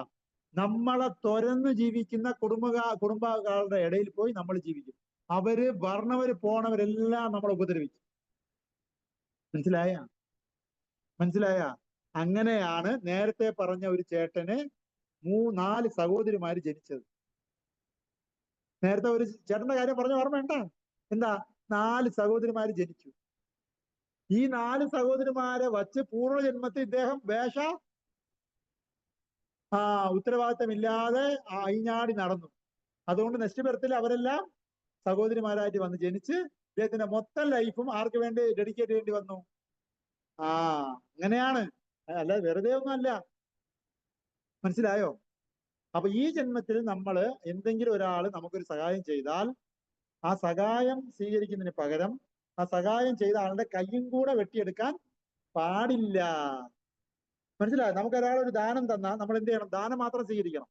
നമ്മളെ തുറന്ന് ജീവിക്കുന്ന കുടുംബക്കാരുടെ ഇടയിൽ പോയി നമ്മൾ ജീവിക്കും. അവര് വർണ്ണവര് പോണവരെല്ലാം നമ്മളെ ഉപദ്രവിക്കും. മനസ്സിലായ? മനസ്സിലായ? അങ്ങനെയാണ് നേരത്തെ പറഞ്ഞ ഒരു ചേട്ടന് 4 സഹോദരിമാര് ജനിച്ചത്. നേരത്തെ ഒരു ചേട്ടന്റെ കാര്യം പറഞ്ഞ ഓർമ്മയുണ്ട? എന്താ? 4 സഹോദരിമാര് ജനിച്ചു. ഈ 4 സഹോദരിമാരെ വച്ച് പൂർവ്വജന്മത്തിൽ ഇദ്ദേഹം ഉത്തരവാദിത്തമില്ലാതെ അയിഞ്ഞാടി നടന്നു. അതുകൊണ്ട് നെക്സ്റ്റ് ബർത്തിൽ അവരെല്ലാം സഹോദരിമാരായിട്ട് വന്ന് ജനിച്ച് ഇദ്ദേഹത്തിന്റെ മൊത്തം ലൈഫും ആർക്ക് വേണ്ടി ഡെഡിക്കേറ്റ് ചെയ്യേണ്ടി വന്നു? അങ്ങനെയാണ്, അല്ല വെറുതെ ഒന്നും അല്ല. മനസ്സിലായോ? അപ്പൊ ഈ ജന്മത്തിൽ നമ്മൾ എന്തെങ്കിലും ഒരാൾ നമുക്കൊരു സഹായം ചെയ്താൽ ആ സഹായം സ്വീകരിക്കുന്നതിന് പകരം ആ സഹായം ചെയ്ത ആളുടെ കയ്യും കൂടെ വെട്ടിയെടുക്കാൻ പാടില്ല. മനസ്സിലായോ? നമുക്ക് ഒരാളൊരു ദാനം തന്നാൽ നമ്മൾ എന്ത് ചെയ്യണം? ദാനം മാത്രം സ്വീകരിക്കണം.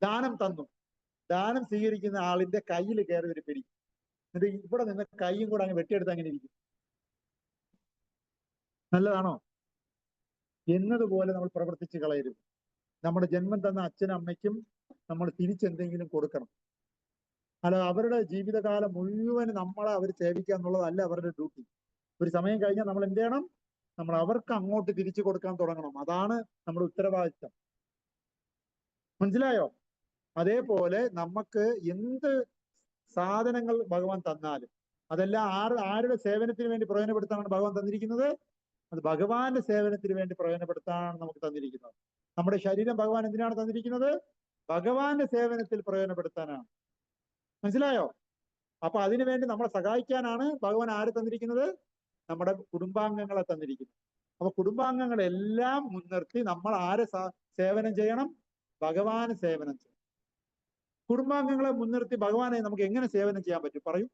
ദാനം തന്നു, ദാനം സ്വീകരിക്കുന്ന ആളിന്റെ കയ്യിൽ കയറി ഒരു പിടി, എന്നിട്ട് ഇവിടെ നിന്ന് കൈയും കൂടെ അങ്ങ് വെട്ടിയെടുത്ത് അങ്ങനെ ഇരിക്കും. നല്ലതാണോ? എന്നതുപോലെ നമ്മൾ പ്രവർത്തിച്ച് കളയരുത്. നമ്മുടെ ജന്മം തന്ന അച്ഛനും അമ്മയ്ക്കും നമ്മൾ തിരിച്ചെന്തെങ്കിലും കൊടുക്കണം. അല്ല അവരുടെ ജീവിതകാലം മുഴുവൻ നമ്മളെ അവർ സേവിക്കുക എന്നുള്ളതല്ല അവരുടെ ഡ്യൂട്ടി. ഒരു സമയം കഴിഞ്ഞാൽ നമ്മൾ എന്ത് ചെയ്യണം? നമ്മൾ അവർക്ക് അങ്ങോട്ട് തിരിച്ചു കൊടുക്കാൻ തുടങ്ങണം. അതാണ് നമ്മുടെ ഉത്തരവാദിത്തം. മനസ്സിലായോ? അതേപോലെ നമുക്ക് എന്ത് സാധനങ്ങൾ ഭഗവാൻ തന്നാലും അതെല്ലാം ആരുടെ സേവനത്തിന് വേണ്ടി പ്രയോജനപ്പെടുത്താനാണ് ഭഗവാൻ തന്നിരിക്കുന്നത്? അത് ഭഗവാന്റെ സേവനത്തിന് വേണ്ടി പ്രയോജനപ്പെടുത്താനാണ് നമുക്ക് തന്നിരിക്കുന്നത്. നമ്മുടെ ശരീരം ഭഗവാൻ എന്തിനാണ് തന്നിരിക്കുന്നത്? ഭഗവാന്റെ സേവനത്തിൽ പ്രയോജനപ്പെടുത്താനാണ്. മനസ്സിലായോ? അപ്പൊ അതിനുവേണ്ടി നമ്മളെ സഹായിക്കാനാണ് ഭഗവാൻ ആര് തന്നിരിക്കുന്നത്? നമ്മുടെ കുടുംബാംഗങ്ങളെ തന്നിരിക്കുന്നത്. അപ്പൊ കുടുംബാംഗങ്ങളെല്ലാം മുൻനിർത്തി നമ്മൾ ആരെ സേവനം ചെയ്യണം? ഭഗവാന് സേവനം ചെയ്യണം. കുടുംബാംഗങ്ങളെ മുൻനിർത്തി ഭഗവാനെ നമുക്ക് എങ്ങനെ സേവനം ചെയ്യാൻ പറ്റും? പറയൂ.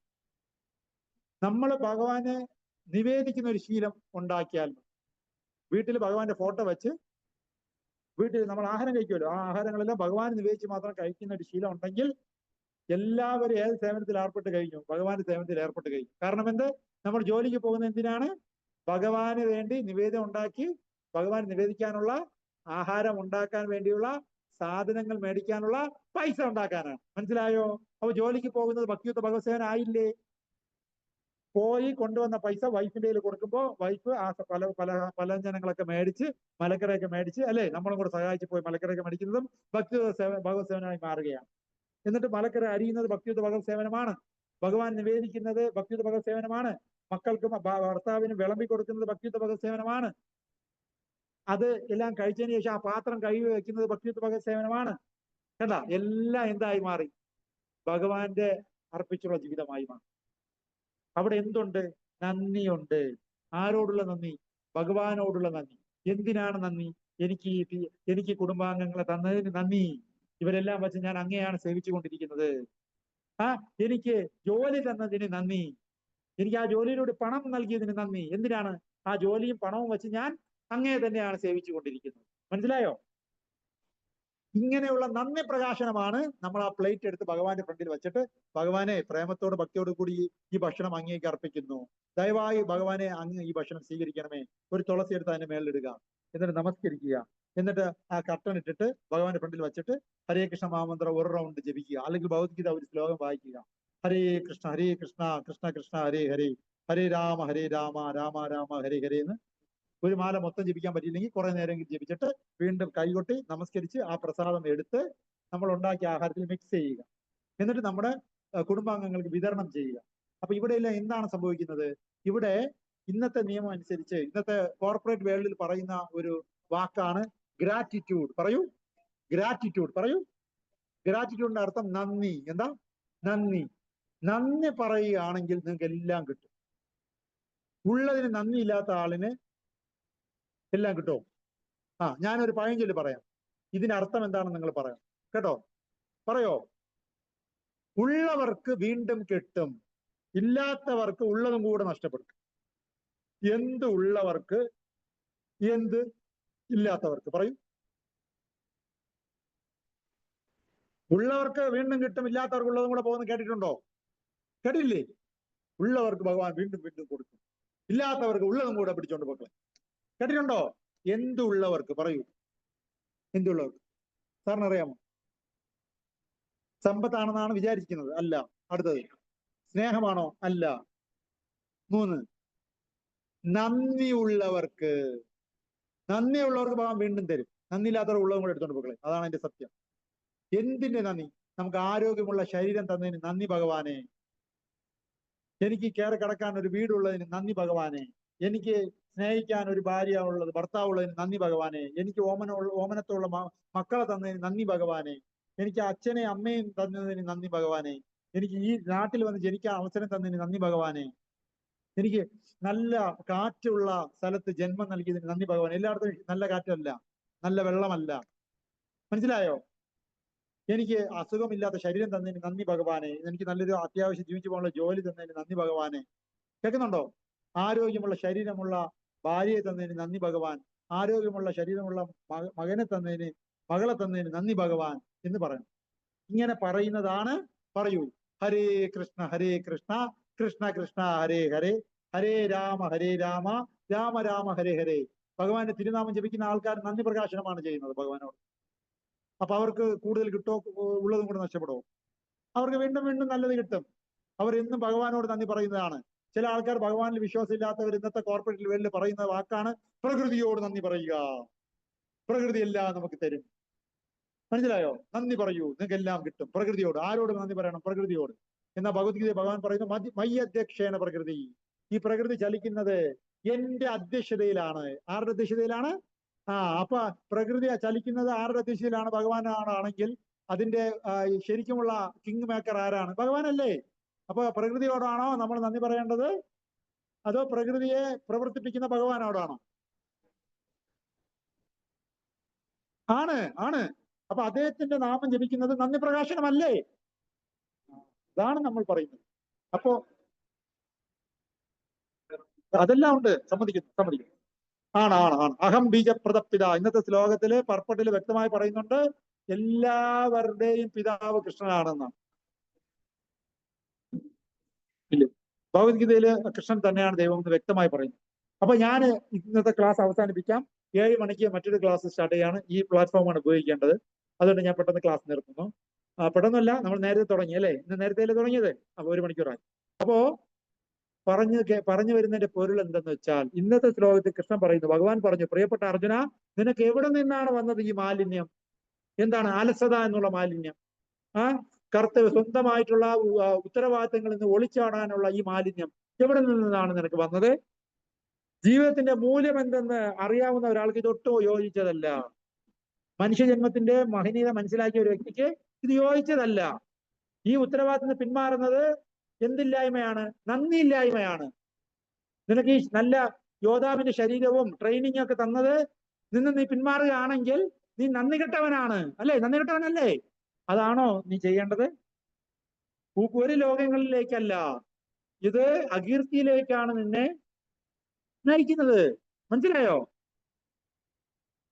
നമ്മൾ ഭഗവാനെ നിവേദിക്കുന്ന ഒരു ശീലം ഉണ്ടാക്കിയാൽ, വീട്ടിൽ ഭഗവാന്റെ ഫോട്ടോ വെച്ച് വീട്ടിൽ നമ്മൾ ആഹാരം കഴിക്കുമല്ലോ, ആ ആഹാരങ്ങളെല്ലാം ഭഗവാൻ നിവേദിച്ച് മാത്രം കഴിക്കുന്ന ഒരു ശീലം ഉണ്ടെങ്കിൽ എല്ലാവരും ഏത് സേവനത്തിൽ ഏർപ്പെട്ട് കഴിഞ്ഞു? ഭഗവാന്റെ സേവനത്തിൽ ഏർപ്പെട്ട് കഴിഞ്ഞു. കാരണം എന്ത്? നമ്മൾ ജോലിക്ക് പോകുന്ന എന്തിനാണ്? ഭഗവാന് വേണ്ടി നിവേദ്യം ഉണ്ടാക്കി ഭഗവാൻ നിവേദിക്കാനുള്ള ആഹാരം ഉണ്ടാക്കാൻ വേണ്ടിയുള്ള സാധനങ്ങൾ മേടിക്കാനുള്ള പൈസ ഉണ്ടാക്കാനാണ്. മനസ്സിലായോ? അപ്പൊ ജോലിക്ക് പോകുന്നത് ഭക്തിയുക്ത ഭഗവത്സേവൻ ആയില്ലേ? പോയി കൊണ്ടുവന്ന പൈസ വൈഫിന്റെ കയ്യിൽ കൊടുക്കുമ്പോൾ വൈഫ് ആ പലചനങ്ങളൊക്കെ മേടിച്ച് മലക്കറയൊക്കെ മേടിച്ച്, അല്ലെ, നമ്മളും കൂടെ സഹായിച്ച് പോയി മലക്കറയൊക്കെ മേടിക്കുന്നതും ഭക്തിയുക്ത ഭഗവത്സേവനായി മാറുകയാണ്. എന്നിട്ട് മലക്കറി അരിയുന്നത് ഭക്തിയുദ്ധ ഭഗവത് സേവനമാണ്. ഭഗവാൻ നിവേദിക്കുന്നത് ഭക്തിയുദ്ധ ഭഗവത് സേവനമാണ്. മക്കൾക്കും ഭർത്താവിനും വിളമ്പി കൊടുക്കുന്നത് ഭക്തിയുദ്ധ ഭഗവത് സേവനമാണ്. അത് എല്ലാം കഴിച്ചതിന് ശേഷം ആ പാത്രം കഴുകി വെക്കുന്നത് ഭക്തിയുദ്ധ ഭഗവത് സേവനമാണ്. കണ്ട, എല്ലാം എന്തായി മാറി? ഭഗവാന്റെ അർപ്പിച്ചുള്ള ജീവിതമായി മാറി. അവിടെ എന്തുണ്ട്? നന്ദിയുണ്ട്. ആരോടുള്ള നന്ദി? ഭഗവാനോടുള്ള നന്ദി. എന്തിനാണ് നന്ദി? എനിക്ക് കുടുംബാംഗങ്ങളെ തന്നതിന് നന്ദി. ഇവരെല്ലാം വെച്ച് ഞാൻ അങ്ങയെയാണ് സേവിച്ചു കൊണ്ടിരിക്കുന്നത്. എനിക്ക് ജോലി തന്നതിന് നന്ദി. എനിക്ക് ആ ജോലിയിലൂടെ പണം നൽകിയതിന് നന്ദി. എന്തിനാണ്? ആ ജോലിയും പണവും വെച്ച് ഞാൻ അങ്ങയെ തന്നെയാണ് സേവിച്ചു കൊണ്ടിരിക്കുന്നത്. മനസ്സിലായോ? ഇങ്ങനെയുള്ള നന്ദി പ്രകാശനമാണ് നമ്മൾ ആ പ്ലേറ്റ് എടുത്ത് ഭഗവാന്റെ ഫ്രണ്ടിൽ വെച്ചിട്ട്, ഭഗവാനെ പ്രേമത്തോട് ഭക്തിയോട് കൂടി ഈ ഭക്ഷണം അങ്ങേക്ക് അർപ്പിക്കുന്നു, ദയവായി ഭഗവാനെ അങ്ങ് ഈ ഭക്ഷണം സ്വീകരിക്കണമേ. ഒരു തുളസി എടുത്ത് അതിന്റെ മേളിലിടുക, എന്നിട്ട് നമസ്കരിക്കുക, എന്നിട്ട് ആ കർട്ടൻ ഇട്ടിട്ട് ഭഗവാന്റെ ഫ്രണ്ടിൽ വെച്ചിട്ട് ഹരേ കൃഷ്ണ മഹാമന്ത്രം ഒരു റൗണ്ട് ജപിക്കുക, അല്ലെങ്കിൽ ഭഗവത്ഗീത ഒരു ശ്ലോകം വായിക്കുക. ഹരേ കൃഷ്ണ കൃഷ്ണ കൃഷ്ണ ഹരേ ഹരേ, ഹരേ രാമ രാമ രാമ ഹരേ ഹരേ എന്ന് ഒരു മാല മൊത്തം ജപിക്കാൻ പറ്റിയില്ലെങ്കിൽ കുറെ നേരം ജപിച്ചിട്ട് വീണ്ടും കൈകൊട്ടി നമസ്കരിച്ച് ആ പ്രസാദം എടുത്ത് നമ്മൾ ഉണ്ടാക്കിയ ആഹാരത്തിൽ മിക്സ് ചെയ്യുക. എന്നിട്ട് നമ്മുടെ കുടുംബാംഗങ്ങൾക്ക് വിതരണം ചെയ്യുക. അപ്പൊ ഇവിടെയെല്ലാം എന്താണ് സംഭവിക്കുന്നത്? ഇവിടെ ഇന്നത്തെ നിയമം അനുസരിച്ച്, ഇന്നത്തെ കോർപ്പറേറ്റ് വേൾഡിൽ പറയുന്ന ഒരു വാക്കാണ് ഗ്രാറ്റിറ്റ്യൂഡ്. പറയൂ, ഗ്രാറ്റിറ്റ്യൂഡ് പറയൂ. ഗ്രാറ്റിറ്റ്യൂഡിന്റെ അർത്ഥം നന്ദി. എന്താ? നന്ദി. നന്ദി പറയുകയാണെങ്കിൽ നിങ്ങൾക്ക് എല്ലാം കിട്ടും. ഉള്ളതിന് നന്ദി ഇല്ലാത്ത ആളിന് എല്ലാം കിട്ടുമോ? ഞാനൊരു പഴഞ്ചൊല്ല് പറയാം, ഇതിനർത്ഥം എന്താണെന്ന് നിങ്ങൾ പറയാം കേട്ടോ. പറയോ? ഉള്ളവർക്ക് വീണ്ടും കിട്ടും, ഇല്ലാത്തവർക്ക് ഉള്ളതും കൂടെ നഷ്ടപ്പെടും. എന്ത് ഉള്ളവർക്ക്, എന്ത് ഇല്ലാത്തവർക്ക്? പറയൂ. ഉള്ളവർക്ക് വീണ്ടും കിട്ടും, ഇല്ലാത്തവർക്ക് ഉള്ളതും കൂടെ പോകുന്ന കേട്ടിട്ടുണ്ടോ? കേട്ടില്ലേ? ഉള്ളവർക്ക് ഭഗവാൻ വീണ്ടും വീണ്ടും കൊടുക്കും, ഇല്ലാത്തവർക്ക് ഉള്ളതും കൂടെ പിടിച്ചോണ്ട് പോക്കളെ. കേട്ടിട്ടുണ്ടോ? എന്തുള്ളവർക്ക്? പറയൂ, എന്തുള്ളവർക്ക്? സാറിന് അറിയാമോ? സമ്പത്താണെന്നാണ് വിചാരിക്കുന്നത്? അല്ല. അടുത്തത് സ്നേഹമാണോ? അല്ല. 3, നന്ദിയുള്ളവർക്ക്. നന്ദിയുള്ളവർക്ക് ഭഗവാൻ വീണ്ടും തരും, നന്ദിയില്ലാത്തവർ ഉള്ളതും കൂടെ എടുത്തോണ്ട് പോക്കളെ. അതാണ് അതിന്റെ സത്യം. എന്തിന്റെ നന്ദി? നമുക്ക് ആരോഗ്യമുള്ള ശരീരം തന്നതിന് നന്ദി ഭഗവാനെ. എനിക്ക് കയറി കിടക്കാൻ ഒരു വീടുള്ളതിന് നന്ദി ഭഗവാനെ. എനിക്ക് സ്നേഹിക്കാൻ ഒരു ഭാര്യ ഉള്ളത്, ഭർത്താവ് ഉള്ളതിന് നന്ദി ഭഗവാനെ. എനിക്ക് ഓമനത്തുള്ള മക്കളെ തന്നതിന് നന്ദി ഭഗവാനെ. എനിക്ക് അച്ഛനെയും അമ്മയും തന്നതിന് നന്ദി ഭഗവാനെ. എനിക്ക് ഈ നാട്ടിൽ വന്ന് ജനിക്കാൻ അവസരം തന്നതിന് നന്ദി ഭഗവാനെ. എനിക്ക് നല്ല കാറ്റുള്ള സ്ഥലത്ത് ജന്മം നൽകിയതിന് നന്ദി ഭഗവാൻ. എല്ലായിടത്തും നല്ല കാറ്റല്ല, നല്ല വെള്ളമല്ല. മനസ്സിലായോ? എനിക്ക് അസുഖമില്ലാത്ത ശരീരം തന്നതിന് നന്ദി ഭഗവാനെ. എനിക്ക് നല്ലൊരു അത്യാവശ്യം ജീവിച്ചു പോകാനുള്ള ജോലി തന്നതിന് നന്ദി ഭഗവാനെ. കേൾക്കുന്നുണ്ടോ? ആരോഗ്യമുള്ള ശരീരമുള്ള ഭാര്യയെ തന്നതിന് നന്ദി ഭഗവാൻ. ആരോഗ്യമുള്ള ശരീരമുള്ള മകനെ തന്നതിന്, മകളെ തന്നതിന് നന്ദി ഭഗവാൻ എന്ന് പറയണം. ഇങ്ങനെ പറയുന്നതാണ്. പറയൂ, ഹരേ കൃഷ്ണ കൃഷ്ണ കൃഷ്ണ ഹരേ ഹരേ, ഹരേ രാമ രാമ രാമ ഹരേ ഹരേ. ഭഗവാന്റെ തിരുനാമം ജപിക്കുന്ന ആൾക്കാർ നന്ദി പ്രകാശനമാണ് ചെയ്യുന്നത് ഭഗവാനോട്. അപ്പൊ അവർക്ക് കൂടുതൽ കിട്ടോ, ഉള്ളതും കൂടെ നഷ്ടപ്പെടുമോ? അവർക്ക് വീണ്ടും വീണ്ടും നല്ലത് കിട്ടും. അവർ എന്നും ഭഗവാനോട് നന്ദി പറയുന്നതാണ്. ചില ആൾക്കാർ ഭഗവാനിൽ വിശ്വാസമില്ലാത്തവർ ഇന്നത്തെ കോർപ്പറേറ്റ് വേൾഡിൽ പറയുന്ന വാക്കാണ് പ്രകൃതിയോട് നന്ദി പറയുക. പ്രകൃതി എല്ലാം നമുക്ക് തരും. മനസ്സിലായോ? നന്ദി പറയൂ, നിങ്ങൾക്ക് എല്ലാം കിട്ടും. പ്രകൃതിയോട്. ആരോട് നന്ദി പറയണം? പ്രകൃതിയോട്. എന്നാൽ ഭഗവത്ഗീത ഭഗവാൻ പറയുന്നു മയ്യധ്യക്ഷേന പ്രകൃതി. ഈ പ്രകൃതി ചലിക്കുന്നത് എന്റെ അധ്യക്ഷതയിലാണ്. ആരുടെ അധ്യക്ഷതയിലാണ്? അപ്പൊ പ്രകൃതി ചലിക്കുന്നത് ആരുടെ അധ്യക്ഷതയിലാണ്? ഭഗവാനാണെങ്കിൽ അതിന്റെ ശരിക്കുമുള്ള കിങ് മേക്കർ ആരാണ്? ഭഗവാനല്ലേ? അപ്പൊ പ്രകൃതിയോടാണോ നമ്മൾ നന്ദി പറയേണ്ടത്, അതോ പ്രകൃതിയെ പ്രവർത്തിപ്പിക്കുന്ന ഭഗവാനോടാണോ? ആണ്. അപ്പൊ അദ്ദേഹത്തിന്റെ നാമം ജപിക്കുന്നത് നന്ദി പ്രകാശനമല്ലേ? അതാണ് നമ്മൾ പറയുന്നത്. അപ്പോ അതെല്ലാം ഉണ്ട്, സമ്മതിക്കുന്നു. ആണ്. അഹം ബീജപ്രദപിത. ഇന്നത്തെ ശ്ലോകത്തില് പർപ്പട്ടില് വ്യക്തമായി പറയുന്നുണ്ട്, എല്ലാവരുടെയും പിതാവ് കൃഷ്ണനാണെന്നാണ്. ഇല്ല, ഭഗവത്ഗീതയില് കൃഷ്ണൻ തന്നെയാണ് ദൈവം എന്ന് വ്യക്തമായി പറയുന്നു. അപ്പൊ ഞാൻ ഇന്നത്തെ ക്ലാസ് അവസാനിപ്പിക്കാം. 7 മണിക്ക് മറ്റൊരു ക്ലാസ് സ്റ്റാർട്ട് ചെയ്യാണ്. ഈ പ്ലാറ്റ്ഫോമാണ് ഉപയോഗിക്കേണ്ടത്. അതുകൊണ്ട് ഞാൻ പെട്ടെന്ന് ക്ലാസ് നിർത്തുന്നു. പെട്ടെന്നല്ല, നമ്മൾ നേരത്തെ തുടങ്ങി അല്ലേ? ഇന്ന് നേരത്തെ തുടങ്ങിയത്. അപ്പൊ 1 മണിക്കൂറായി. അപ്പോ പറഞ്ഞു വരുന്നതിന്റെ പൊരുൾ എന്തെന്ന് വെച്ചാൽ, ഇന്നത്തെ ശ്ലോകത്തിൽ കൃഷ്ണൻ പറയുന്നു, ഭഗവാൻ പറഞ്ഞു, പ്രിയപ്പെട്ട അർജുന, നിനക്ക് എവിടെ നിന്നാണ് വന്നത് ഈ മാലിന്യം? എന്താണ്? അലസത എന്നുള്ള മാലിന്യം. സ്വന്തമായിട്ടുള്ള ഉത്തരവാദിത്തങ്ങളിൽ നിന്ന് ഒളിച്ചാടാനുള്ള ഈ മാലിന്യം എവിടെ നിന്നാണ് നിനക്ക് വന്നത്? ജീവിതത്തിന്റെ മൂല്യം എന്തെന്ന് അറിയാവുന്ന ഒരാൾക്ക് ഇതൊട്ടും യോജിച്ചതല്ല. മനുഷ്യജന്മത്തിന്റെ മഹനീയത മനസ്സിലാക്കിയ ഒരു വ്യക്തിക്ക് ഇത് യോജിച്ചതല്ല. ഈ ഉത്തരവാദിത്തം പിന്മാറുന്നത് എന്തില്ലായ്മയാണ്? നന്ദിയില്ലായ്മയാണ്. നിനക്ക് ഈ നല്ല യോദ്ധാവിന്റെ ശരീരവും ട്രെയിനിങ് ഒക്കെ തന്നത് നീ പിന്മാറുകയാണെങ്കിൽ നീ നന്ദി കെട്ടവനാണ്, അല്ലേ? നന്ദി കെട്ടവനല്ലേ? അതാണോ നീ ചെയ്യേണ്ടത്? ഒരു ലോകങ്ങളിലേക്കല്ല, ഇത് അകീർത്തിയിലേക്കാണ് നിന്നെ നയിക്കുന്നത്. മനസ്സിലായോ?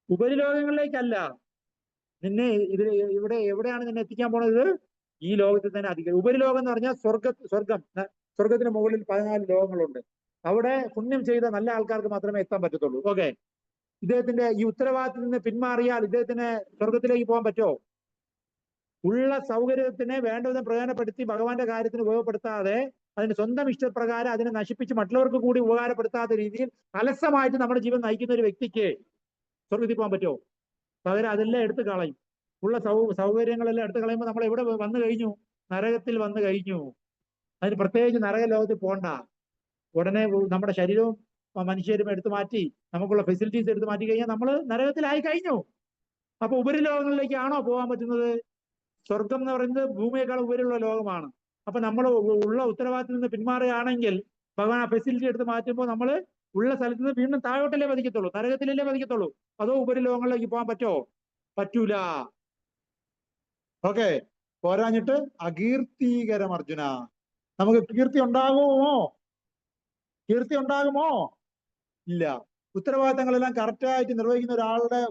ഉപരിലോകങ്ങളിലേക്കല്ല നിന്നെ ഇവിടെ എവിടെയാണ് നിന്നെ എത്തിക്കാൻ പോണത്? ഈ ലോകത്തിൽ തന്നെ അധികം. ഉപരിലോകം എന്ന് പറഞ്ഞാൽ സ്വർഗത്തിന് മുകളിൽ 14 ലോകങ്ങളുണ്ട്. അവിടെ പുണ്യം ചെയ്ത നല്ല ആൾക്കാർക്ക് മാത്രമേ എത്താൻ പറ്റത്തുള്ളൂ. ഓക്കെ, ഇദ്ദേഹത്തിന്റെ ഈ ഉത്തരവാദിത്തത്തിൽ നിന്ന് പിന്മാറിയാൽ ഇദ്ദേഹത്തിന് സ്വർഗത്തിലേക്ക് പോകാൻ പറ്റുമോ? ഉള്ള സൗകര്യത്തിനെ വേണ്ടവിധം പ്രയോജനപ്പെടുത്തി ഭഗവാന്റെ കാര്യത്തിന് ഉപയോഗപ്പെടുത്താതെ അതിന് സ്വന്തം ഇഷ്ടപ്രകാരം അതിനെ നശിപ്പിച്ച് മറ്റുള്ളവർക്ക് കൂടി ഉപകാരപ്പെടുത്താത്ത രീതിയിൽ അലസമായിട്ട് നമ്മുടെ ജീവൻ നയിക്കുന്ന ഒരു വ്യക്തിക്ക് സ്വർഗത്തിൽ പോകാൻ പറ്റുമോ? പകരം അതെല്ലാം എടുത്തു കളയും. ഉള്ള സൗകര്യങ്ങളെല്ലാം എടുത്തു കളയുമ്പോൾ നമ്മൾ എവിടെ വന്നു കഴിഞ്ഞു? നരകത്തിൽ വന്നു കഴിഞ്ഞു. അതിന് പ്രത്യേകിച്ച് നരക ലോകത്തിൽ പോകണ്ട. ഉടനെ നമ്മുടെ ശരീരവും മനുഷ്യരും എടുത്തു മാറ്റി നമുക്കുള്ള ഫെസിലിറ്റീസ് എടുത്തു മാറ്റി കഴിഞ്ഞാൽ നമ്മൾ നരകത്തിലായി കഴിഞ്ഞു. അപ്പൊ ഉപരിലോകങ്ങളിലേക്കാണോ പോകാൻ പറ്റുന്നത്? സ്വർഗം എന്ന് പറയുന്നത് ഭൂമിയേക്കാൾ ഉപരിയുള്ള ലോകമാണ്. അപ്പൊ നമ്മൾ ഉള്ള ഉത്തരവാദിത്തത്തിൽ നിന്ന് പിന്മാറുകയാണെങ്കിൽ ഭഗവാൻ ആ ഫെസിലിറ്റി എടുത്ത് മാറ്റുമ്പോൾ നമ്മൾ ഉള്ള സ്ഥലത്ത് നിന്ന് വീണ്ടും താഴോട്ടല്ലേ പതിക്കത്തുള്ളൂ, നരകത്തിലല്ലേ പതിക്കത്തുള്ളൂ. അതോ ഉപരിലോകങ്ങളിലേക്ക് പോകാൻ പറ്റുമോ? പറ്റൂല. ഓക്കെ, പോരാഞ്ഞിട്ട് അകീർത്തികരം അർജുന. നമുക്ക് കീർത്തി ഉണ്ടാകുമോ? കീർത്തി ഉണ്ടാകുമോ? ഇല്ല. ഉത്തരവാദിത്തങ്ങളെല്ലാം കറക്റ്റായിട്ട് നിർവഹിക്കുന്ന ഒരാളുടെ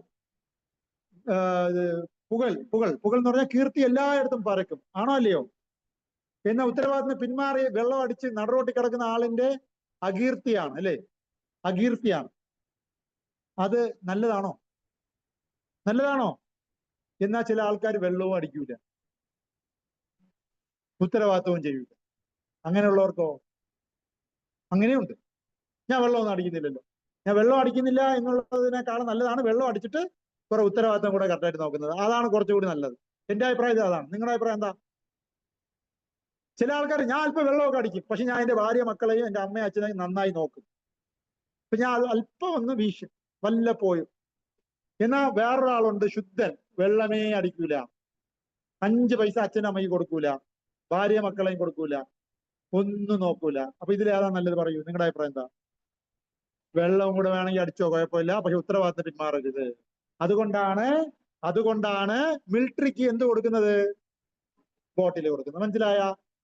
പുകഴ് എന്ന് പറഞ്ഞാൽ കീർത്തി എല്ലായിടത്തും പരക്കും. ആണോ അല്ലയോ? എന്നാൽ ഉത്തരവാദിത്തം പിന്മാറി വെള്ളം അടിച്ച് നടുറോട്ടി കിടക്കുന്ന ആളിന്റെ അകീർത്തിയാണ്, അല്ലേ? അകീർത്തിയാണ്. അത് നല്ലതാണോ? നല്ലതാണോ? എന്നാൽ ചില ആൾക്കാർ വെള്ളവും അടിക്കൂല, ഉത്തരവാദിത്തവും ചെയ്യൂല. അങ്ങനെയുള്ളവർക്കോ? അങ്ങനെയുണ്ട്. ഞാൻ വെള്ളമൊന്നും അടിക്കുന്നില്ലല്ലോ. ഞാൻ വെള്ളം അടിക്കുന്നില്ല എന്നുള്ളതിനേക്കാളും നല്ലതാണ് വെള്ളം അടിച്ചിട്ട് കുറെ ഉത്തരവാദിത്തം കൂടെ കറക്റ്റായിട്ട് നോക്കുന്നത്. അതാണ് കുറച്ചുകൂടി നല്ലത്. എന്റെ അഭിപ്രായം അതാണ്. നിങ്ങളുടെ അഭിപ്രായം എന്താ? ചില ആൾക്കാർ ഞാൻ അല്പം വെള്ളമൊക്കെ അടിക്കും, പക്ഷെ ഞാൻ എന്റെ ഭാര്യ മക്കളെയും എന്റെ അമ്മയും അച്ഛനെയും നന്നായി നോക്കും. അപ്പൊ ഞാൻ അല്പം ഒന്ന് വീശും വല്ലപ്പോഴും. എന്നാൽ വേറൊരാളുണ്ട് ശുദ്ധൻ, വെള്ളമേ അടിക്കൂല, 5 പൈസ അച്ഛനും അമ്മയ്ക്ക് കൊടുക്കൂല, ഭാര്യ മക്കളെയും കൊടുക്കൂല, ഒന്നും നോക്കൂല. അപ്പൊ ഇതിലേതാ നല്ലത്? പറയൂ, നിങ്ങളുടെ അഭിപ്രായം എന്താ? വെള്ളവും കൂടെ വേണമെങ്കിൽ അടിച്ചോ, കുഴപ്പമില്ല, പക്ഷെ ഉത്തരവാദിത്തം പിന്മാറരുത്. അതുകൊണ്ടാണ് മിലിറ്ററിക്ക് എന്ത് കൊടുക്കുന്നത്? ബോട്ടിൽ കൊടുക്കുന്നത്. മനസ്സിലായ?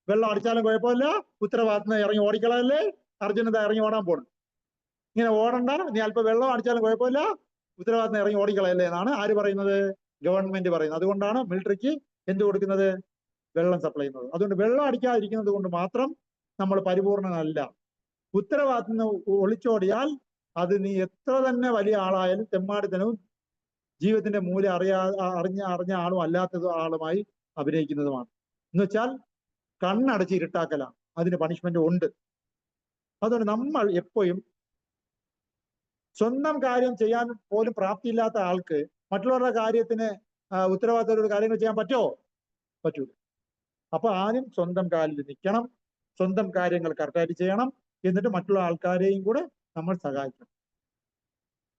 വെള്ളം അടിച്ചാലും കുഴപ്പമില്ല, ഉത്തരവാദിത്തം ഇറങ്ങി ഓടിക്കളല്ലേ. അർജുനൻ ഇറങ്ങി ഓടാൻ പോണം. ഇങ്ങനെ ഓടണ്ട, നീ അല്പം വെള്ളം അടിച്ചാലും കുഴപ്പമില്ല, ഉത്തരവാദിത്തം ഇറങ്ങി ഓടിക്കളയല്ലേ എന്നാണ് ആര് പറയുന്നത്? ഗവൺമെന്റ് പറയുന്നത്. അതുകൊണ്ടാണ് മിലിറ്ററിക്ക് എന്ത് കൊടുക്കുന്നത്? വെള്ളം സപ്ലൈ ചെയ്യുന്നത്. അതുകൊണ്ട് വെള്ളം അടിക്കാതിരിക്കുന്നത് കൊണ്ട് മാത്രം നമ്മൾ പരിപൂർണനല്ല. ഉത്തരവാദിത്തം ഒളിച്ചോടിയാൽ അത് നീ എത്ര തന്നെ വലിയ ആളായാലും തെമ്മാടിത്തനവും ജീവിതത്തിന്റെ മൂല്യം അറിഞ്ഞ ആളും അല്ലാത്തത് ആളുമായി അഭിനയിക്കുന്നതുമാണ്. എന്ന് വെച്ചാൽ കണ്ണടച്ച് ഇരുട്ടാക്കലാണ്. അതിന് പണിഷ്മെന്റ് ഉണ്ട്. അതുകൊണ്ട് നമ്മൾ എപ്പോഴും സ്വന്തം കാര്യം ചെയ്യാൻ പോലും പ്രാപ്തിയില്ലാത്ത ആൾക്ക് മറ്റുള്ളവരുടെ കാര്യത്തിന് ഉത്തരവാദിത്തത്തോട് കാര്യങ്ങൾ ചെയ്യാൻ പറ്റുമോ? പറ്റൂല. അപ്പൊ ആദ്യം സ്വന്തം കാലിൽ നിൽക്കണം, സ്വന്തം കാര്യങ്ങൾ കറക്റ്റായിട്ട് ചെയ്യണം, എന്നിട്ട് മറ്റുള്ള ആൾക്കാരെയും കൂടെ നമ്മൾ സഹായിക്കണം.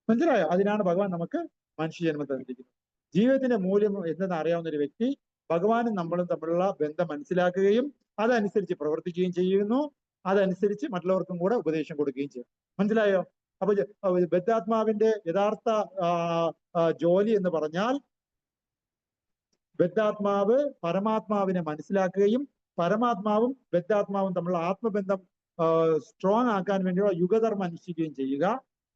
മനസ്സിലായോ? അതിനാണ് ഭഗവാൻ നമുക്ക് മനുഷ്യജന്മം തന്നിരിക്കുന്നത്. ജീവിതത്തിന്റെ മൂല്യം എന്തെന്ന് അറിയാവുന്ന ഒരു വ്യക്തി ഭഗവാനും നമ്മളും തമ്മിലുള്ള ബന്ധം മനസ്സിലാക്കുകയും അതനുസരിച്ച് പ്രവർത്തിക്കുകയും ചെയ്യുന്നു. അതനുസരിച്ച് മറ്റുള്ളവർക്കും കൂടെ ഉപദേശം കൊടുക്കുകയും ചെയ്യും. മനസ്സിലായോ? അപ്പൊ ബദ്ധാത്മാവിന്റെ യഥാർത്ഥ ജോലി എന്ന് പറഞ്ഞാൽ ബദ്ധാത്മാവ് പരമാത്മാവിനെ മനസ്സിലാക്കുകയും പരമാത്മാവും ബദ്ധാത്മാവും തമ്മിലുള്ള ആത്മബന്ധം സ്ട്രോങ് ആക്കാൻ വേണ്ടിയുള്ള യുഗധർമ്മം അനുഷ്ഠിക്കുകയും ചെയ്യുക.